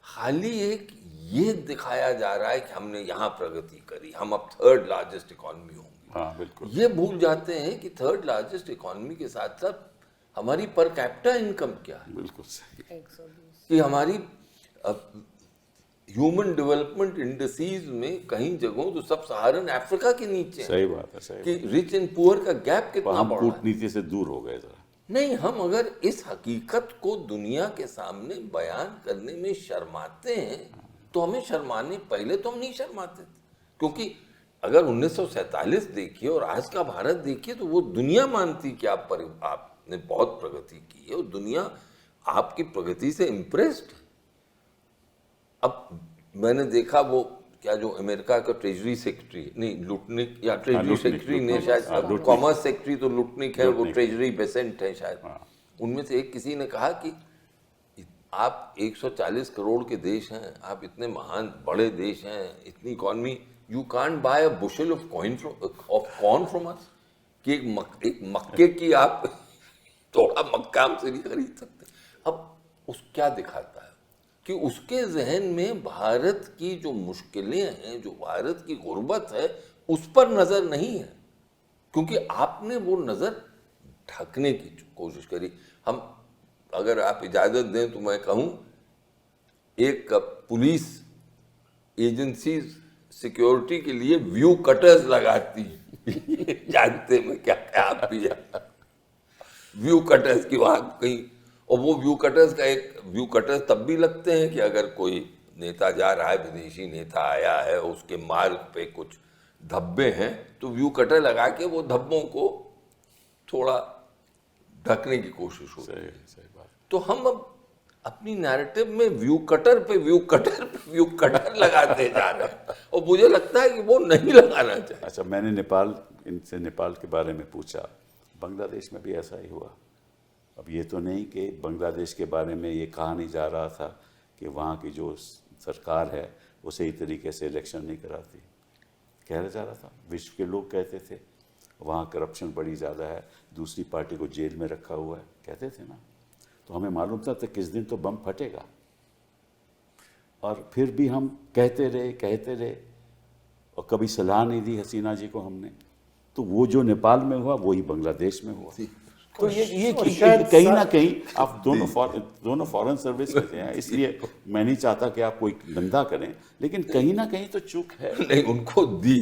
खाली एक ये दिखाया जा रहा है कि हमने यहाँ प्रगति करी, हम अब थर्ड लार्जेस्ट इकॉनमी होंगे। हाँ बिल्कुल। ये भूल जाते हैं कि थर्ड लार्जेस्ट इकॉनमी के साथ साथ हमारी पर कैपिटा इनकम क्या है, बिल्कुल सही। 120। कि हमारी ह्यूमन डेवलपमेंट इंडस्ट्रीज में कहीं जगहों तो सब सहारन अफ्रीका के नीचे है, सही बात है, सही कि रिच एंड पुअर का गैप बात। कितना हम बड़ा है। कूटनीति से दूर हो गए जरा। नहीं, हम अगर इस हकीकत को दुनिया के सामने बयान करने में शर्माते हैं तो हमें शर्माने, पहले तो हम नहीं शर्माते थे, क्योंकि अगर 1947 देखिए और आज का भारत देखिए तो वो दुनिया मानती कि आपने बहुत प्रगति की है और दुनिया आपकी प्रगति से इम्प्रेस्ड है। अब मैंने देखा वो क्या जो अमेरिका का ट्रेजरी सेक्रेटरी, नहीं लुटनिक या ट्रेजरी लुटनिक, सेक्रेटरी ने लुटनिक, शायद, लुटनिक। कॉमर्स सेक्रेटरी तो लुटनिक है, वो लुटनिक। ट्रेजरी बेसेंट है शायद। हाँ। उनमें से एक किसी ने कहा कि आप 140 करोड़ के देश हैं, आप इतने महान बड़े देश हैं, इतनी economy, you can't buy a bushel of corn from us, कि एक मक्के की आप थोड़ा मक्का हमसे नहीं खरीद सकते। अब उस क्या दिखाता है कि उसके जहन में भारत की जो मुश्किलें हैं, जो भारत की गुर्बत है, उस पर नजर नहीं है, क्योंकि आपने वो नजर ढकने की कोशिश करी। हम, अगर आप इजाजत दें तो मैं कहूं, एक पुलिस एजेंसी सिक्योरिटी के लिए व्यू कटर्स लगाती जानते मैं क्या क्या आप भी व्यू कटर्स की वहां कहीं, और वो व्यू कटर्स का एक व्यू कटर्स तब भी लगते हैं कि अगर कोई नेता जा रहा है, विदेशी नेता आया है, उसके मार्ग पे कुछ धब्बे हैं तो व्यू कटर लगा के वो धब्बों को थोड़ा ढकने की कोशिश होती है। सही बात। तो हम अब अपनी नैरेटिव में व्यू कटर पे व्यू कटर पे व्यू कटर लगाते जा रहे हैं, और मुझे लगता है कि वो नहीं लगाना चाहिए। अच्छा, मैंने इनसे नेपाल के बारे में पूछा, बांग्लादेश में भी ऐसा ही हुआ। अब ये तो नहीं कि बांग्लादेश के बारे में ये कहा नहीं जा रहा था कि वहाँ की जो सरकार है वो सही तरीके से इलेक्शन नहीं कराती, कहा जा रहा था। विश्व के लोग कहते थे वहाँ करप्शन बड़ी ज़्यादा है, दूसरी पार्टी को जेल में रखा हुआ है, कहते थे ना। तो हमें मालूम था किस दिन तो बम फटेगा, और फिर भी हम कहते रहे और कभी सलाह नहीं दी हसीना जी को हमने। तो वो जो नेपाल में हुआ वही बांग्लादेश में हुआ। तो ये कहीं ना कहीं आप दोनों फॉरेन सर्विस में हैं, इसलिए मैं नहीं चाहता कि आप कोई निंदा करें, लेकिन कहीं ना कहीं तो चूक है। नहीं, उनको दी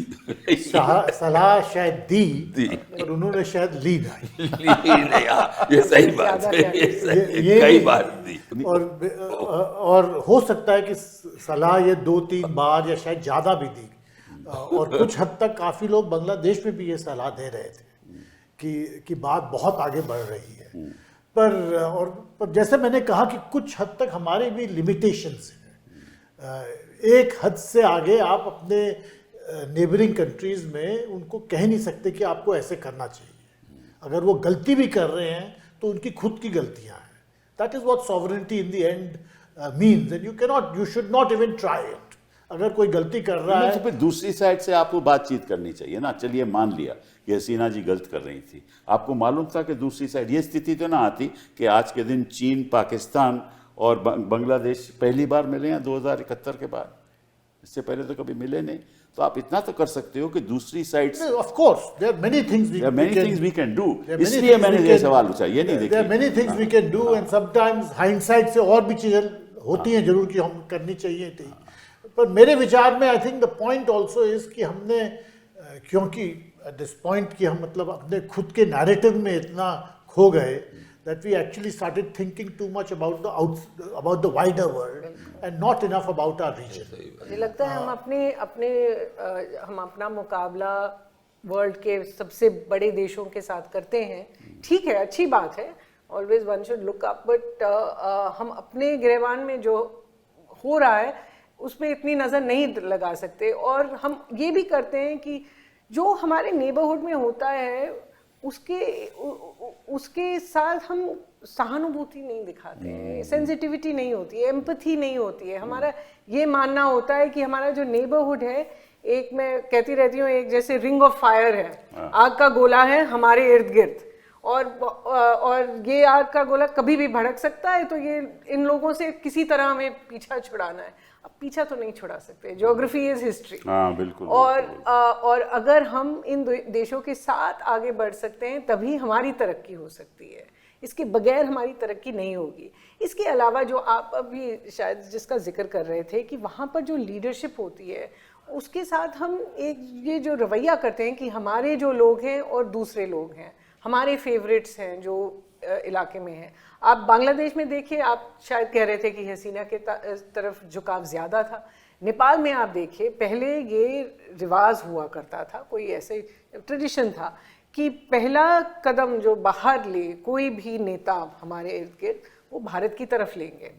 सलाह शायद दी और उन्होंने शायद ली नहीं। नहीं, ये सही बात है, ये कई बार दी। और हो सकता है कि सलाह ये 2-3 बार या शायद ज़्यादा भी दी, और कुछ हद तक काफ़ी लोग बांग्लादेश में भी ये सलाह दे रहे थे कि बात बहुत आगे बढ़ रही है। पर जैसे मैंने कहा कि कुछ हद तक हमारे भी लिमिटेशंस हैं। एक हद से आगे आप अपने नेबरिंग कंट्रीज़ में उनको कह नहीं सकते कि आपको ऐसे करना चाहिए। अगर वो गलती भी कर रहे हैं तो उनकी खुद की गलतियां हैं। That is what sovereignty in the end means, and you should not even try it. अगर कोई गलती कर रहा है तो फिर दूसरी साइड से आपको बातचीत करनी चाहिए ना। चलिए मान लिया कि हसीना जी गलत कर रही थी, आपको मालूम था कि दूसरी साइड, ये स्थिति तो ना आती कि आज के दिन चीन, पाकिस्तान और बांग्लादेश पहली बार मिले हैं 2071 के बाद, इससे पहले तो कभी मिले नहीं। तो आप इतना तो कर सकते हो कि दूसरी साइड से, of course there are many things we can do. इसलिए मैंने ये सवाल पूछा, ये नहीं there are many things we can do, and sometimes hindsight से और भी चीजें होती हैं जरूर कि हम करनी चाहिए थी। पर मेरे विचार में I think the point also is कि हमने, क्योंकि एट दिस पॉइंट कि हम मतलब अपने खुद के नैरेटिव में इतना खो गए that we actually started thinking too much about the wider world and not enough about our region. मुझे लगता है हम अपना मुकाबला वर्ल्ड के सबसे बड़े देशों के साथ करते हैं, ठीक है, अच्छी बात है, always one should look up, but हम अपने गिरेबान में जो हो रहा है उस पर इतनी नज़र नहीं लगा सकते। और हम ये भी करते हैं कि जो हमारे नेबरहुड में होता है उसके साथ हम सहानुभूति नहीं दिखाते हैं, सेंसिटिविटी नहीं होती है, एम्पैथी नहीं होती है। हमारा ये मानना होता है कि हमारा जो नेबरहुड है, एक मैं कहती रहती हूँ, एक जैसे रिंग ऑफ फायर है, आग का गोला है हमारे इर्द गिर्द, और ये आग का गोला कभी भी भड़क सकता है, तो ये इन लोगों से किसी तरह हमें पीछा छुड़ाना है। अब पीछा तो नहीं छुड़ा सकते, ज्योग्राफी इज हिस्ट्री। हाँ बिल्कुल। और अगर हम इन देशों के साथ आगे बढ़ सकते हैं तभी हमारी तरक्की हो सकती है, इसके बगैर हमारी तरक्की नहीं होगी। इसके अलावा जो आप अभी शायद जिसका जिक्र कर रहे थे कि वहाँ पर जो लीडरशिप होती है उसके साथ हम एक ये जो रवैया करते हैं कि हमारे जो लोग हैं और दूसरे लोग हैं, हमारे फेवरेट्स हैं जो इलाके में हैं। आप बांग्लादेश में देखिए, आप शायद कह रहे थे कि हसीना के तरफ झुकाव ज़्यादा था। नेपाल में आप देखिए, पहले ये रिवाज हुआ करता था, कोई ऐसे ट्रेडिशन था कि पहला कदम जो बाहर ले कोई भी नेता हमारे इर्द गिर्द, वो भारत की तरफ लेंगे।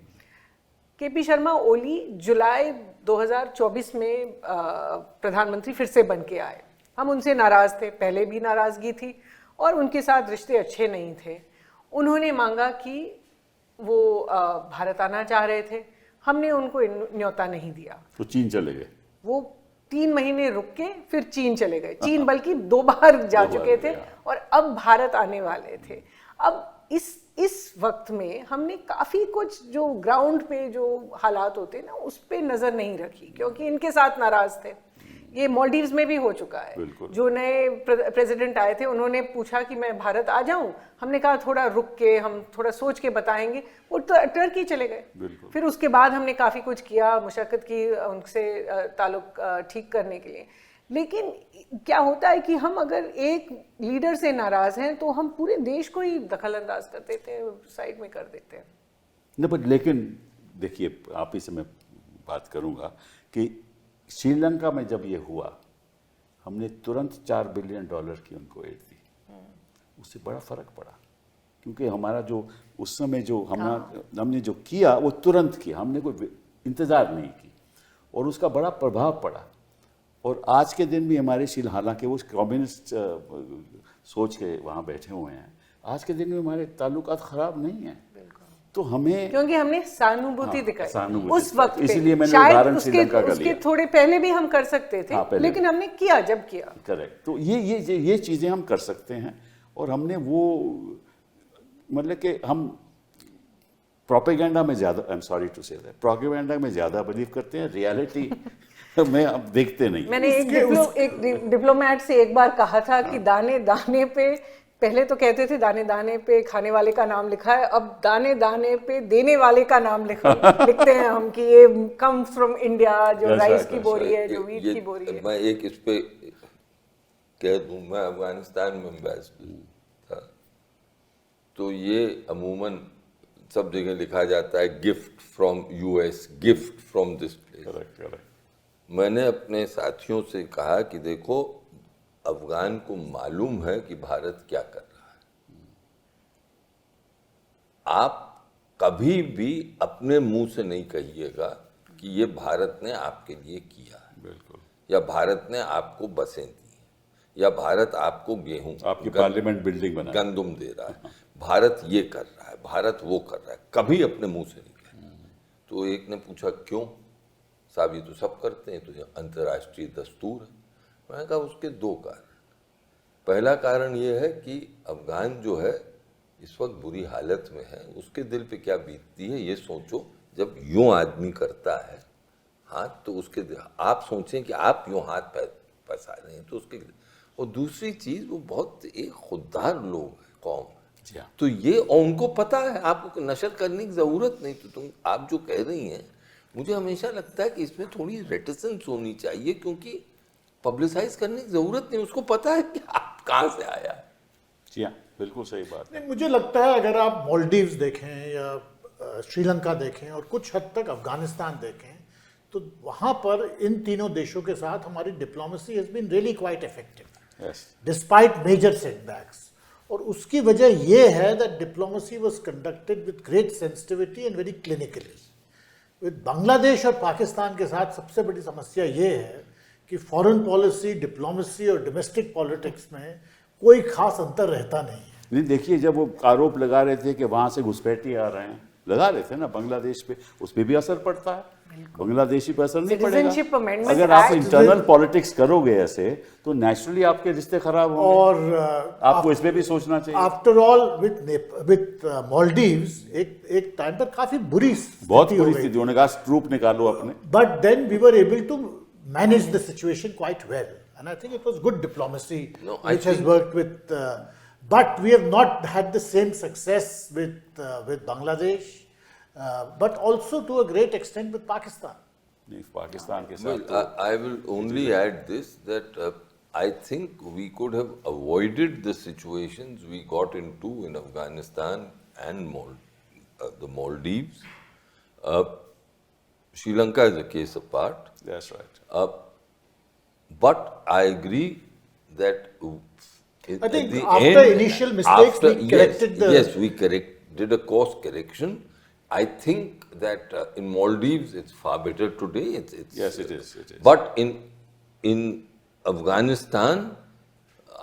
केपी शर्मा ओली जुलाई 2024 में प्रधानमंत्री फिर से बन के आए। हम उनसे नाराज़ थे, पहले भी नाराज़गी थी और उनके साथ रिश्ते अच्छे नहीं थे। उन्होंने मांगा कि वो भारत आना चाह रहे थे, हमने उनको न्योता नहीं दिया, तो चीन चले गए। वो 3 महीने रुक के फिर चीन चले गए। चीन बल्कि 2 बार जा चुके थे और अब भारत आने वाले थे। अब इस वक्त में हमने काफ़ी कुछ जो ग्राउंड पे जो हालात होते हैं ना, उस पे नज़र नहीं रखी, क्योंकि इनके साथ नाराज़ थे। ये मालदीव्स में भी हो चुका है, जो नए प्रेसिडेंट आए थे उन्होंने पूछा कि मैं भारत आ जाऊं, हमने कहा थोड़ा रुक के, हम थोड़ा सोच के बताएंगे, वो टर्की चले गए। फिर उसके बाद हमने काफ़ी कुछ किया, मुशक्कत की उनसे ताल्लुक ठीक करने के लिए। लेकिन क्या होता है कि हम अगर एक लीडर से नाराज़ हैं तो हम पूरे देश को ही दखल अंदाज कर देते हैं, साइड में कर देते हैं। नहीं, बट लेकिन देखिए, आप ही से मैं बात करूंगा कि श्रीलंका में जब ये हुआ, हमने तुरंत $4 बिलियन की उनको एड दी। उससे बड़ा फर्क पड़ा, क्योंकि हमारा जो उस समय जो हमने जो किया वो तुरंत किया, हमने कोई इंतज़ार नहीं की और उसका बड़ा प्रभाव पड़ा। और आज के दिन भी हमारे हालांकि वो कम्युनिस्ट सोच के वहाँ बैठे हुए हैं, आज के दिन में हमारे ताल्लुकात ख़राब नहीं हैं। तो हमें, क्योंकि हमने सहानुभूति दिखाई उस वक्त पे, इसलिए मैंने शायद उसके थोड़े पहले भी हम कर सकते थे, लेकिन हमने किया जब किया। करेक्ट। तो ये चीज़ें हम कर सकते हैं और हमने वो, मतलब कि हम प्रोपेगेंडा में ज़्यादा, I am sorry to say that, propaganda में ज़्यादा बिलीव करते हैं, रियलिटी में अब देखते नहीं। मैंने एक डिप्लोमेट से एक बार कहा था कि दाने दाने पे, पहले तो कहते थे दाने दाने पे खाने वाले का नाम लिखा है, अब दाने दाने पे देने वाले का नाम लिखते हैं हम कि ये कम फ्रॉम इंडिया, जो राइस की बोरी है, जो वीट की बोरी है। मैं एक इस पे कह दूं, मैं अफगानिस्तान में एम्बेसडर था, तो ये अमूमन सब जगह लिखा जाता है gift from US, gift from this place. मैंने अपने साथियों से कहा कि देखो, अफगान को मालूम है कि भारत क्या कर रहा है। आप कभी भी अपने मुंह से नहीं कहिएगा कि ये भारत ने आपके लिए किया है, बिल्कुल, या या भारत ने आपको बसें दी हैं, या भारत आपको गेहूं, आपकी पार्लियामेंट बिल्डिंग बना, गंदुम दे रहा है, भारत ये कर रहा है, भारत वो कर रहा है, कभी अपने मुंह से नहीं कहा। तो एक ने पूछा क्यों साहब, ये तो सब करते हैं, तो ये अंतर्राष्ट्रीय दस्तूर है। मैंने कहा उसके 2 कारण। पहला कारण ये है कि अफगान जो है इस वक्त बुरी हालत में है, उसके दिल पे क्या बीतती है ये सोचो। जब यूं आदमी करता है हाथ, तो उसके आप सोचें कि आप यूं हाथ फंसा रहे हैं तो उसके। और दूसरी चीज़, वो बहुत एक खुददार लोग हैं, कौम, तो ये उनको पता है, आपको नशर करने की ज़रूरत नहीं। तो तुम आप जो कह रही हैं, मुझे हमेशा लगता है कि इसमें थोड़ी रेटिसेंस होनी चाहिए, क्योंकि पब्लिसाइज करने की जरूरत नहीं, उसको पता है कि आप कहाँ से आया है। जी हाँ, बिल्कुल सही बात है। मुझे लगता है अगर आप मालदीव्स देखें या श्रीलंका देखें और कुछ हद तक अफगानिस्तान देखें, तो वहाँ पर इन तीनों देशों के साथ हमारी diplomacy has been really quite effective. Yes. Despite major setbacks. और उसकी वजह ये है that diplomacy was conducted with great sensitivity and very clinically. With Bangladesh और पाकिस्तान के साथ सबसे बड़ी समस्या ये है कि फॉरेन पॉलिसी, डिप्लोमेसी और डोमेस्टिक पॉलिटिक्स में कोई खास अंतर रहता नहीं है। नहीं, देखिए जब वो आरोप लगा रहे थे कि वहां से घुसपैठी आ रहे हैं, लगा रहे थे ना बांग्लादेश पे, उस पे भी असर पड़ता है, बांग्लादेशी पे असर नहीं Citizenship पड़ेगा। Amendment अगर आप Act- इंटरनल पॉलिटिक्स करोगे ऐसे तो नेचुरली आपके रिश्ते खराब होंगे, और आपको इस पे भी सोचना चाहिए। आफ्टर ऑल विद मालदीव्स एक टाइम पर काफी बुरी बहुत स्थिति हो बुरी गई। स्थिति, उन्होंने कहा ट्रूप निकालो अपने। But then we were able to manage the situation quite well, and I think it was good diplomacy No, I which has think- worked with. But we have not had the same success with Bangladesh, but also to a great extent with Pakistan. नहीं, पाकिस्तान के Well, साथ तो I will only add this that I think we could have avoided the situations we got into in Afghanistan and the Maldives. Sri Lanka is a case apart. That's right. But I agree that I think at the after end, initial mistakes, we corrected the- yes, we did a course correction. I think that in Maldives it's far better today. It's Yes, it is. It is. But in Afghanistan,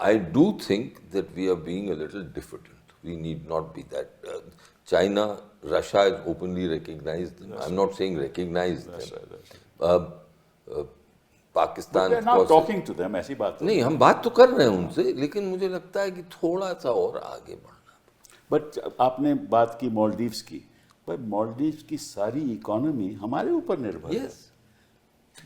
I do think that we are being a little diffident. We need not be that. China, Russia has openly recognized them. I'm not saying recognize That's them. right. That's right. Pakistan We are not talking to them, ऐसी बात नहीं, हम बात तो कर रहे हैं उनसे, लेकिन मुझे लगता है कि थोड़ा सा और आगे बढ़ना। बट आपने बात की मालदीव्स की, भाई मालदीव्स की सारी इकोनॉमी हमारे ऊपर निर्भर है। Yes.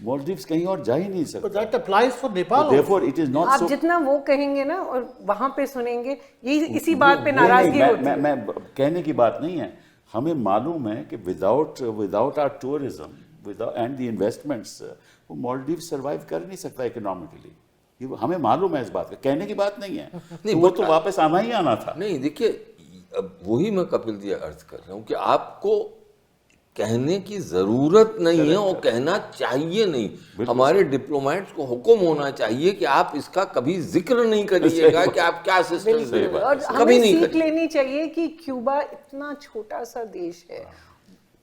मालदीव्स कहीं और जा ही नहीं But सकता। that applies for Nepal. also. Therefore, it is not आप so. जितना वो कहेंगे ना और वहां पे सुनेंगे, यही इसी वो- बात पे वो नाराजगी नहीं, होती है। मैं कहने की बात नहीं है, हमें मालूम है कि without our tourism and the investments वो मालदीव सर्वाइव कर नहीं सकता इकोनॉमिकली। ये हमें मालूम है इस बात का, कहने की बात नहीं है। नहीं, तो वो but- तो वापस आना ही आना था। नहीं, देखिए, अब वही मैं कपिल जी अर्ज कर रहा हूँ कि आपको कहने की जरूरत नहीं है और कहना चाहिए नहीं। हमारे डिप्लोमेट्स को हुक्म होना चाहिए कि आप इसका कभी जिक्र नहीं करिएगा कि आप क्या सिस्टम सही बात है। और कभी हमें नहीं सीख करिए। लेनी चाहिए कि क्यूबा इतना छोटा सा देश है,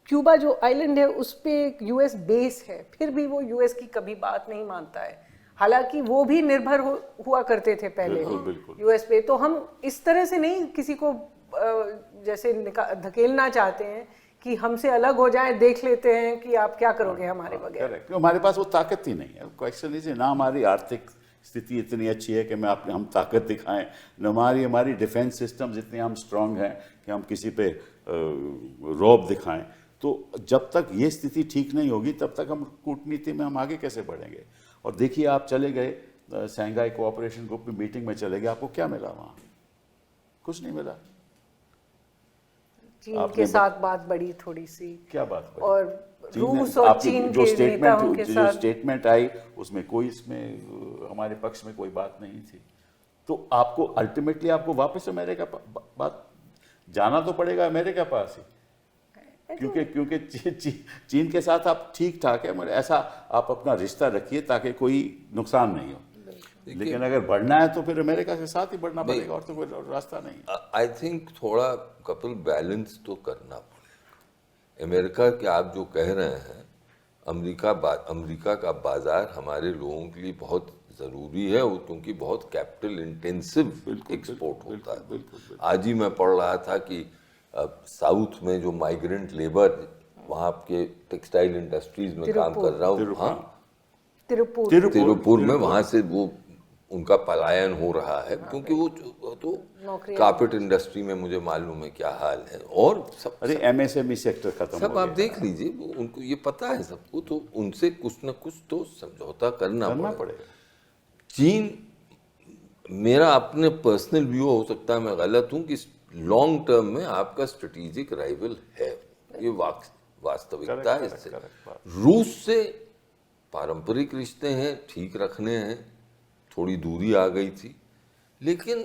क्यूबा जो आइलैंड है उस पे एक यूएस बेस है, फिर भी वो यूएस की कभी बात नहीं मानता है। हालांकि वो भी निर्भर हुआ करते थे पहले बिल्कुल। यूएस पे। तो हम इस तरह से नहीं किसी को जैसे धकेलना चाहते हैं कि हमसे अलग हो जाएं, देख लेते हैं कि आप क्या करोगे हमारे बगैर। करेक्ट, हमारे पास वो ताकत ही नहीं है। क्वेश्चन इज ना हमारी आर्थिक स्थिति इतनी अच्छी है कि हम ताकत दिखाएं, न हमारी डिफेंस सिस्टम्स इतने हम स्ट्रांग हैं कि हम किसी पे रौब दिखाएं। तो जब तक ये स्थिति ठीक नहीं होगी तब तक हम कूटनीति में हम आगे कैसे बढ़ेंगे। और देखिए आप चले गए शंघाई कोऑपरेशन ग्रुप की मीटिंग में चले गए, आपको क्या मिला वहाँ? कुछ नहीं मिला। चीन आपने के साथ बात बढ़ी थोड़ी सी, क्या बात करें? और चीन ने- रूस और आपने चीन जो के नेताओं के जो साथ स्टेटमेंट आई उसमें कोई इसमें हमारे पक्ष में कोई बात नहीं थी। तो आपको अल्टीमेटली आपको वापस अमेरिका बात जाना तो पड़ेगा अमेरिका पास ही, क्योंकि चीन के साथ आप ठीक ठाक है, मगर ऐसा आप अपना रिश्ता रखिए ताकि कोई नुकसान नहीं हो। लेकिन अगर बढ़ना है तो फिर अमेरिका के साथ ही बढ़ना पड़ेगा, और तो कोई रास्ता नहीं। आई थिंक थोड़ा कपिल बैलेंस तो करना पड़ेगा। अमेरिका के आप जो कह रहे हैं, अमेरिका का बाजार हमारे लोगों के लिए बहुत ज़रूरी है, क्योंकि बहुत कैपिटल इंटेंसिव एक्सपोर्ट होता है। आज ही मैं पढ़ रहा था कि साउथ में जो माइग्रेंट लेबर वहाँ आपके टेक्सटाइल इंडस्ट्रीज में काम कर रहा हूँ, हाँ तिरुपुर में, वहाँ से वो उनका पलायन हो रहा है, क्योंकि वो तो कारपेट इंडस्ट्री में मुझे मालूम है क्या हाल है। और सब अरे एमएसएमई सेक्टर खत्म सब हो आप गया। देख लीजिए, उनको ये पता है सबको, तो उनसे कुछ न कुछ तो समझौता करना पड़ेगा। चीन, मेरा अपने पर्सनल व्यू हो सकता है मैं गलत हूँ, कि लॉन्ग टर्म में आपका स्ट्रेटेजिक राइवल है, ये वास्तविकता है। इससे रूस से पारंपरिक रिश्ते हैं, ठीक रखने हैं, थोड़ी दूरी आ गई थी, लेकिन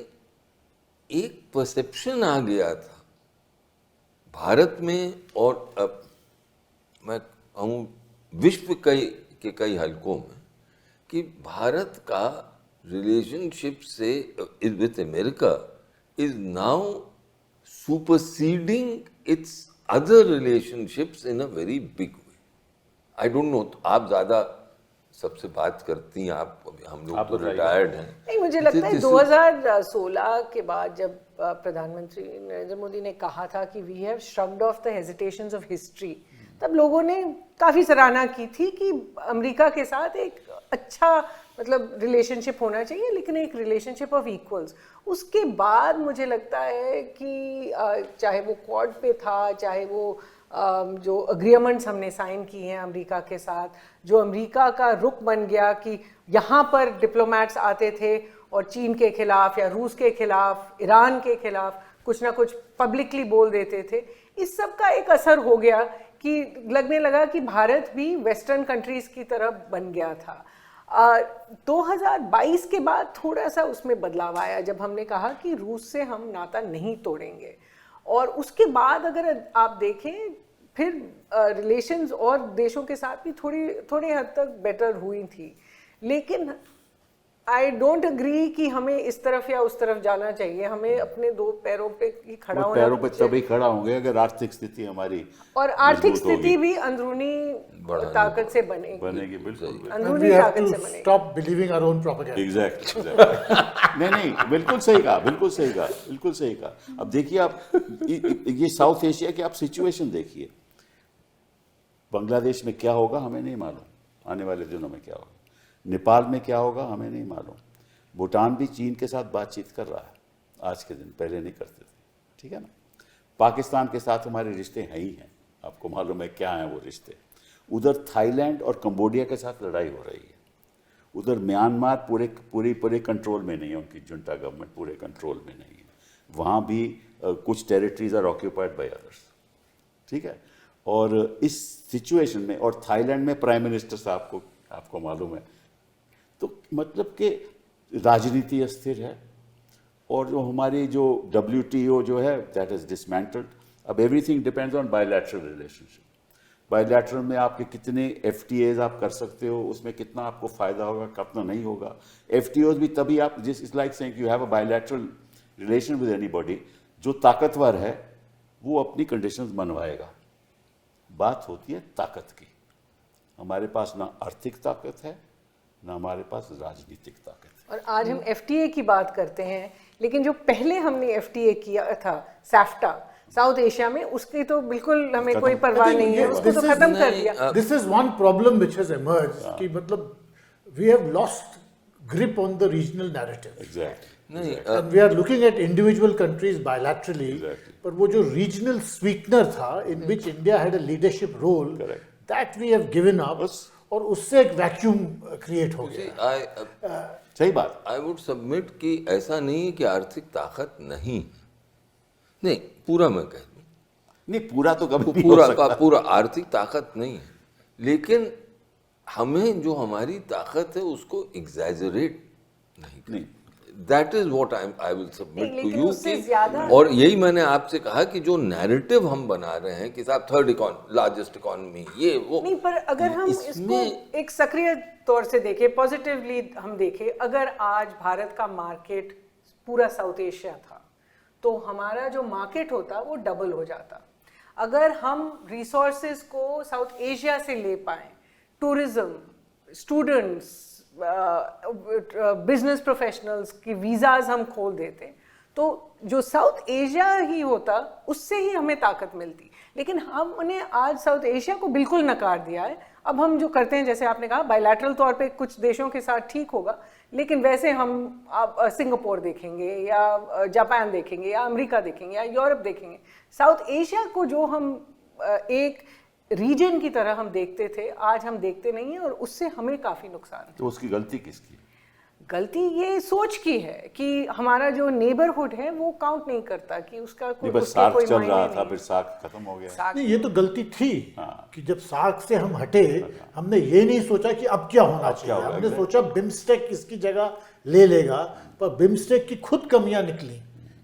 एक परसेप्शन आ गया था भारत में, और अब मैं कहूँ विश्व के कई हलकों में, कि भारत का relationship say with America is now superseding its other relationships in a very big way. I don't know, आप ज़्यादा सबसे बात करती हैं, आप हम लोग तो रिटायर्ड हैं. नहीं, मुझे लगता है 2016 के बाद जब प्रधानमंत्री नरेंद्र मोदी ने कहा था कि we have shrugged off the hesitations of history, तब लोगों ने काफ़ी सराहना की थी कि अमेरिका के साथ एक अच्छा मतलब रिलेशनशिप होना चाहिए, लेकिन एक रिलेशनशिप ऑफ इक्वल्स. उसके बाद मुझे लगता है कि चाहे वो क्वाड पे था, चाहे वो जो अग्रीमेंट्स हमने साइन किए हैं अमेरिका के साथ, जो अमेरिका का रुख बन गया कि यहाँ पर डिप्लोमेट्स आते थे और चीन के खिलाफ या रूस के खिलाफ, ईरान के खिलाफ कुछ ना कुछ पब्लिकली बोल देते थे. इस सब का एक असर हो गया कि लगने लगा कि भारत भी वेस्टर्न कंट्रीज़ की तरफ बन गया था. 2022 के बाद थोड़ा सा उसमें बदलाव आया जब हमने कहा कि रूस से हम नाता नहीं तोड़ेंगे, और उसके बाद अगर आप देखें फिर रिलेशंस और देशों के साथ भी थोड़ी हद तक बेटर हुई थी. लेकिन आई डोंट अग्री कि हमें इस तरफ या उस तरफ जाना चाहिए. हमें अपने दो पैरों पे ही खड़ा होना, पैरों पे तभी खड़ा होंगे अगर आर्थिक स्थिति हमारी और आर्थिक स्थिति भी अंदरूनी ताकत से बनेगी. बिल्कुल अंदरूनी ताकत से बनेगी. Stop believing our own propaganda. Exactly. नहीं, बिल्कुल सही कहा. अब देखिए आप ये साउथ एशिया की आप सिचुएशन देखिए. बांग्लादेश में क्या होगा हमें नहीं मालूम, आने वाले दिनों में क्या होगा. नेपाल में क्या होगा हमें नहीं मालूम. भूटान भी चीन के साथ बातचीत कर रहा है आज के दिन, पहले नहीं करते थे. ठीक है ना. पाकिस्तान के साथ हमारे रिश्ते हैं ही हैं, आपको मालूम है क्या हैं वो रिश्ते. उधर थाईलैंड और कंबोडिया के साथ लड़ाई हो रही है. उधर म्यांमार पूरे कंट्रोल में नहीं है, उनकी जुंटा गवर्नमेंट पूरे कंट्रोल में नहीं है. वहाँ भी कुछ territories are occupied by others. ठीक है. और इस सिचुएशन में, और थाईलैंड में प्राइम मिनिस्टर साहब को आपको मालूम है, तो मतलब कि राजनीति अस्थिर है. और जो हमारी जो WTO जो है दैट इज डिसमेंटल्ड. अब everything depends on bilateral relationship. Bilateral में आपके कितने FTAs आप कर सकते हो, उसमें कितना आपको फायदा होगा, कितना नहीं होगा. FTOs भी तभी आप जिस is like saying you have a bilateral relation with anybody. जो ताकतवर है वो अपनी कंडीशंस मनवाएगा. बात होती है ताकत की. हमारे पास ना आर्थिक ताकत है ना हमारे पास राजनीतिक ताकत है. और आज हम FTA की बात करते हैं, लेकिन जो पहले हमने FTA किया था सैफ्टा साउथ एशिया में, उसकी तो बिल्कुल हमें कोई परवाह नहीं है, उसको तो खत्म कर दिया. This is one problem which has emerged कि मतलब we have lost grip on the regional narrative. Exactly. And we are looking at individual countries bilaterally. Exactly. पर वो जो regional sweetener था, in which India had a leadership role, Correct. that we have given up. और उससे एक vacuum create हो गया. सही बात. आई वुड सबमिट कि ऐसा नहीं है कि आर्थिक ताकत नहीं, पूरा मैं कह दूं, नहीं पूरा तो कभी नहीं हो सकता. पूरा आर्थिक ताकत नहीं है, लेकिन हमें जो हमारी ताकत है उसको एग्जैजरेट नहीं. That is what I will submit to you. और यही मैंने आपसे कहा कि जो नैरेटिव हम बना रहे हैं कि साहब थर्ड लार्जेस्ट इकोनॉमी ये वो नहीं, पर अगर हम इसको एक सक्रिय तौर से देखें, पॉजिटिवली हम देखें, अगर आज भारत का मार्केट पूरा साउथ एशिया था तो हमारा जो मार्केट होता वो डबल हो जाता. अगर हम रिसोर्सेज को साउथ एशिया से ले पाए, टूरिज्म, स्टूडेंट्स, बिजनेस प्रोफेशनल्स की वीज़ाज हम खोल देते, तो जो साउथ एशिया ही होता उससे ही हमें ताकत मिलती. लेकिन हमने आज साउथ एशिया को बिल्कुल नकार दिया है. अब हम जो करते हैं, जैसे आपने कहा, बायलैटरल तौर पे कुछ देशों के साथ ठीक होगा, लेकिन वैसे हम सिंगापुर देखेंगे या जापान देखेंगे या अमेरिका देखेंगे या यूरोप देखेंगे. साउथ एशिया को जो हम एक रीजन की तरह हम देखते थे, आज हम देखते नहीं है, और उससे हमें काफी नुकसान है. तो उसकी गलती किसकी? गलती ये सोच की है कि हमारा जो नेबरहुड है वो काउंट नहीं करता, कि उसका कोई सार्क चल रहा था, फिर सार्क खत्म हो गया. नहीं, ये तो गलती थी कि जब सार्क से हम हटे, हमने ये नहीं सोचा कि अब क्या होना चाहिए. हमने सोचा बिम्स्टेक इसकी जगह ले लेगा, पर बिम्स्टेक की खुद कमियां निकली,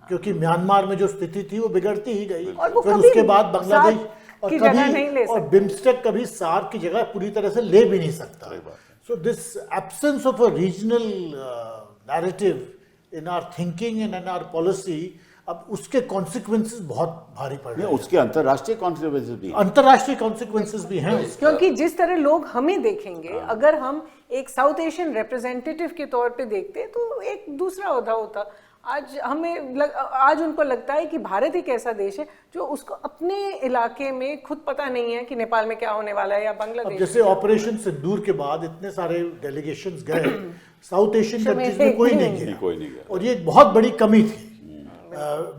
क्योंकि म्यांमार में जो स्थिति थी वो बिगड़ती ही गई. फिर उसके बाद बांग्लादेश और बिम्स्टेक कभी सार्क की जगह पूरी तरह से ले भी नहीं सकता. So this absence of a regional narrative, in our thinking and in our policy, अब उसके कॉन्सिक्वेंसेस बहुत भारी पड़ रहे हैं। उसके अंतर्राष्ट्रीय कॉन्सिक्वेंसेस भी हैं। अंतर्राष्ट्रीय कॉन्सिक्वेंसेस भी हैं उसके। क्योंकि जिस तरह लोग हमें देखेंगे, अगर हम एक साउथ एशियन रिप्रेजेंटेटिव के तौर पे देखते तो एक दूसरा ओहदा होता। आज उनको लगता है कि भारत एक ऐसा देश है जो उसको अपने इलाके में खुद पता नहीं है कि नेपाल में क्या होने वाला है या बांग्लादेश। जैसे ऑपरेशन सिंदूर के बाद इतने सारे डेलीगेशंस गए, साउथ एशियन कंट्रीज में कोई नहीं गया, और ये एक बहुत बड़ी कमी थी,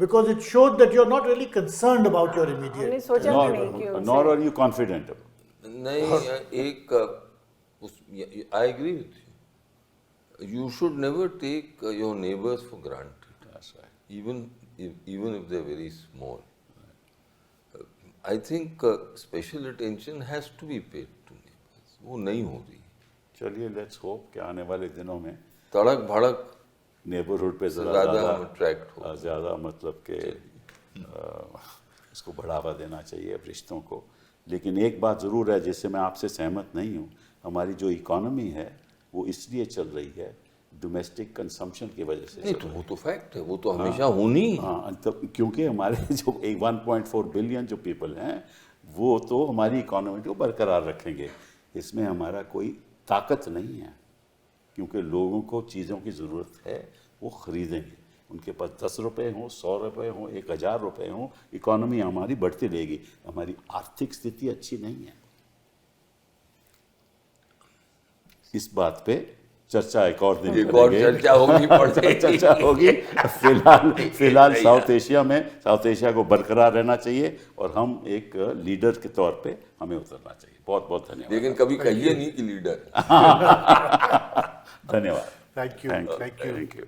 because it showed that you're not really concerned about your immediate. सोचा भी नहीं कि उनसे। Nor are you confident. नहीं, I agree with you. You should never take your neighbors for granted. That's right. Even if they're very small. I think special attention has to be paid to neighbors. वो नहीं हो रही। चलिए, let's hope कि आने वाले दिनों में तड़क भड़क नेबरहुड पे ज़्यादा मतलब कि इसको बढ़ावा देना चाहिए रिश्तों को। लेकिन एक बात ज़रूर है जिससे मैं आपसे सहमत नहीं हूँ, हमारी जो इकोनॉमी है वो इसलिए चल रही है डोमेस्टिक कंजम्पशन की वजह से। नहीं, तो वो तो फैक्ट है, वो तो हमेशा होनी। हाँ, तो क्योंकि हमारे जो 1.4 बिलियन जो पीपल हैं वो तो हमारी इकोनॉमी को बरकरार रखेंगे, इसमें हमारा कोई ताकत नहीं है, क्योंकि लोगों को चीज़ों की ज़रूरत है, वो ख़रीदेंगे। उनके पास 10 रुपये हों, 100 रुपये हों, 1000 रुपये हों, इकोनॉमी हमारी बढ़ती रहेगी। हमारी आर्थिक स्थिति अच्छी नहीं है। इस बात पे चर्चा एक और दिन चर्चा होगी चर्चा होगी। फिलहाल साउथ एशिया को बरकरार रहना चाहिए और हम एक लीडर के तौर पे हमें उतरना चाहिए। बहुत बहुत धन्यवाद। लेकिन कभी कहिए नहीं कि लीडर। धन्यवाद। Thank you.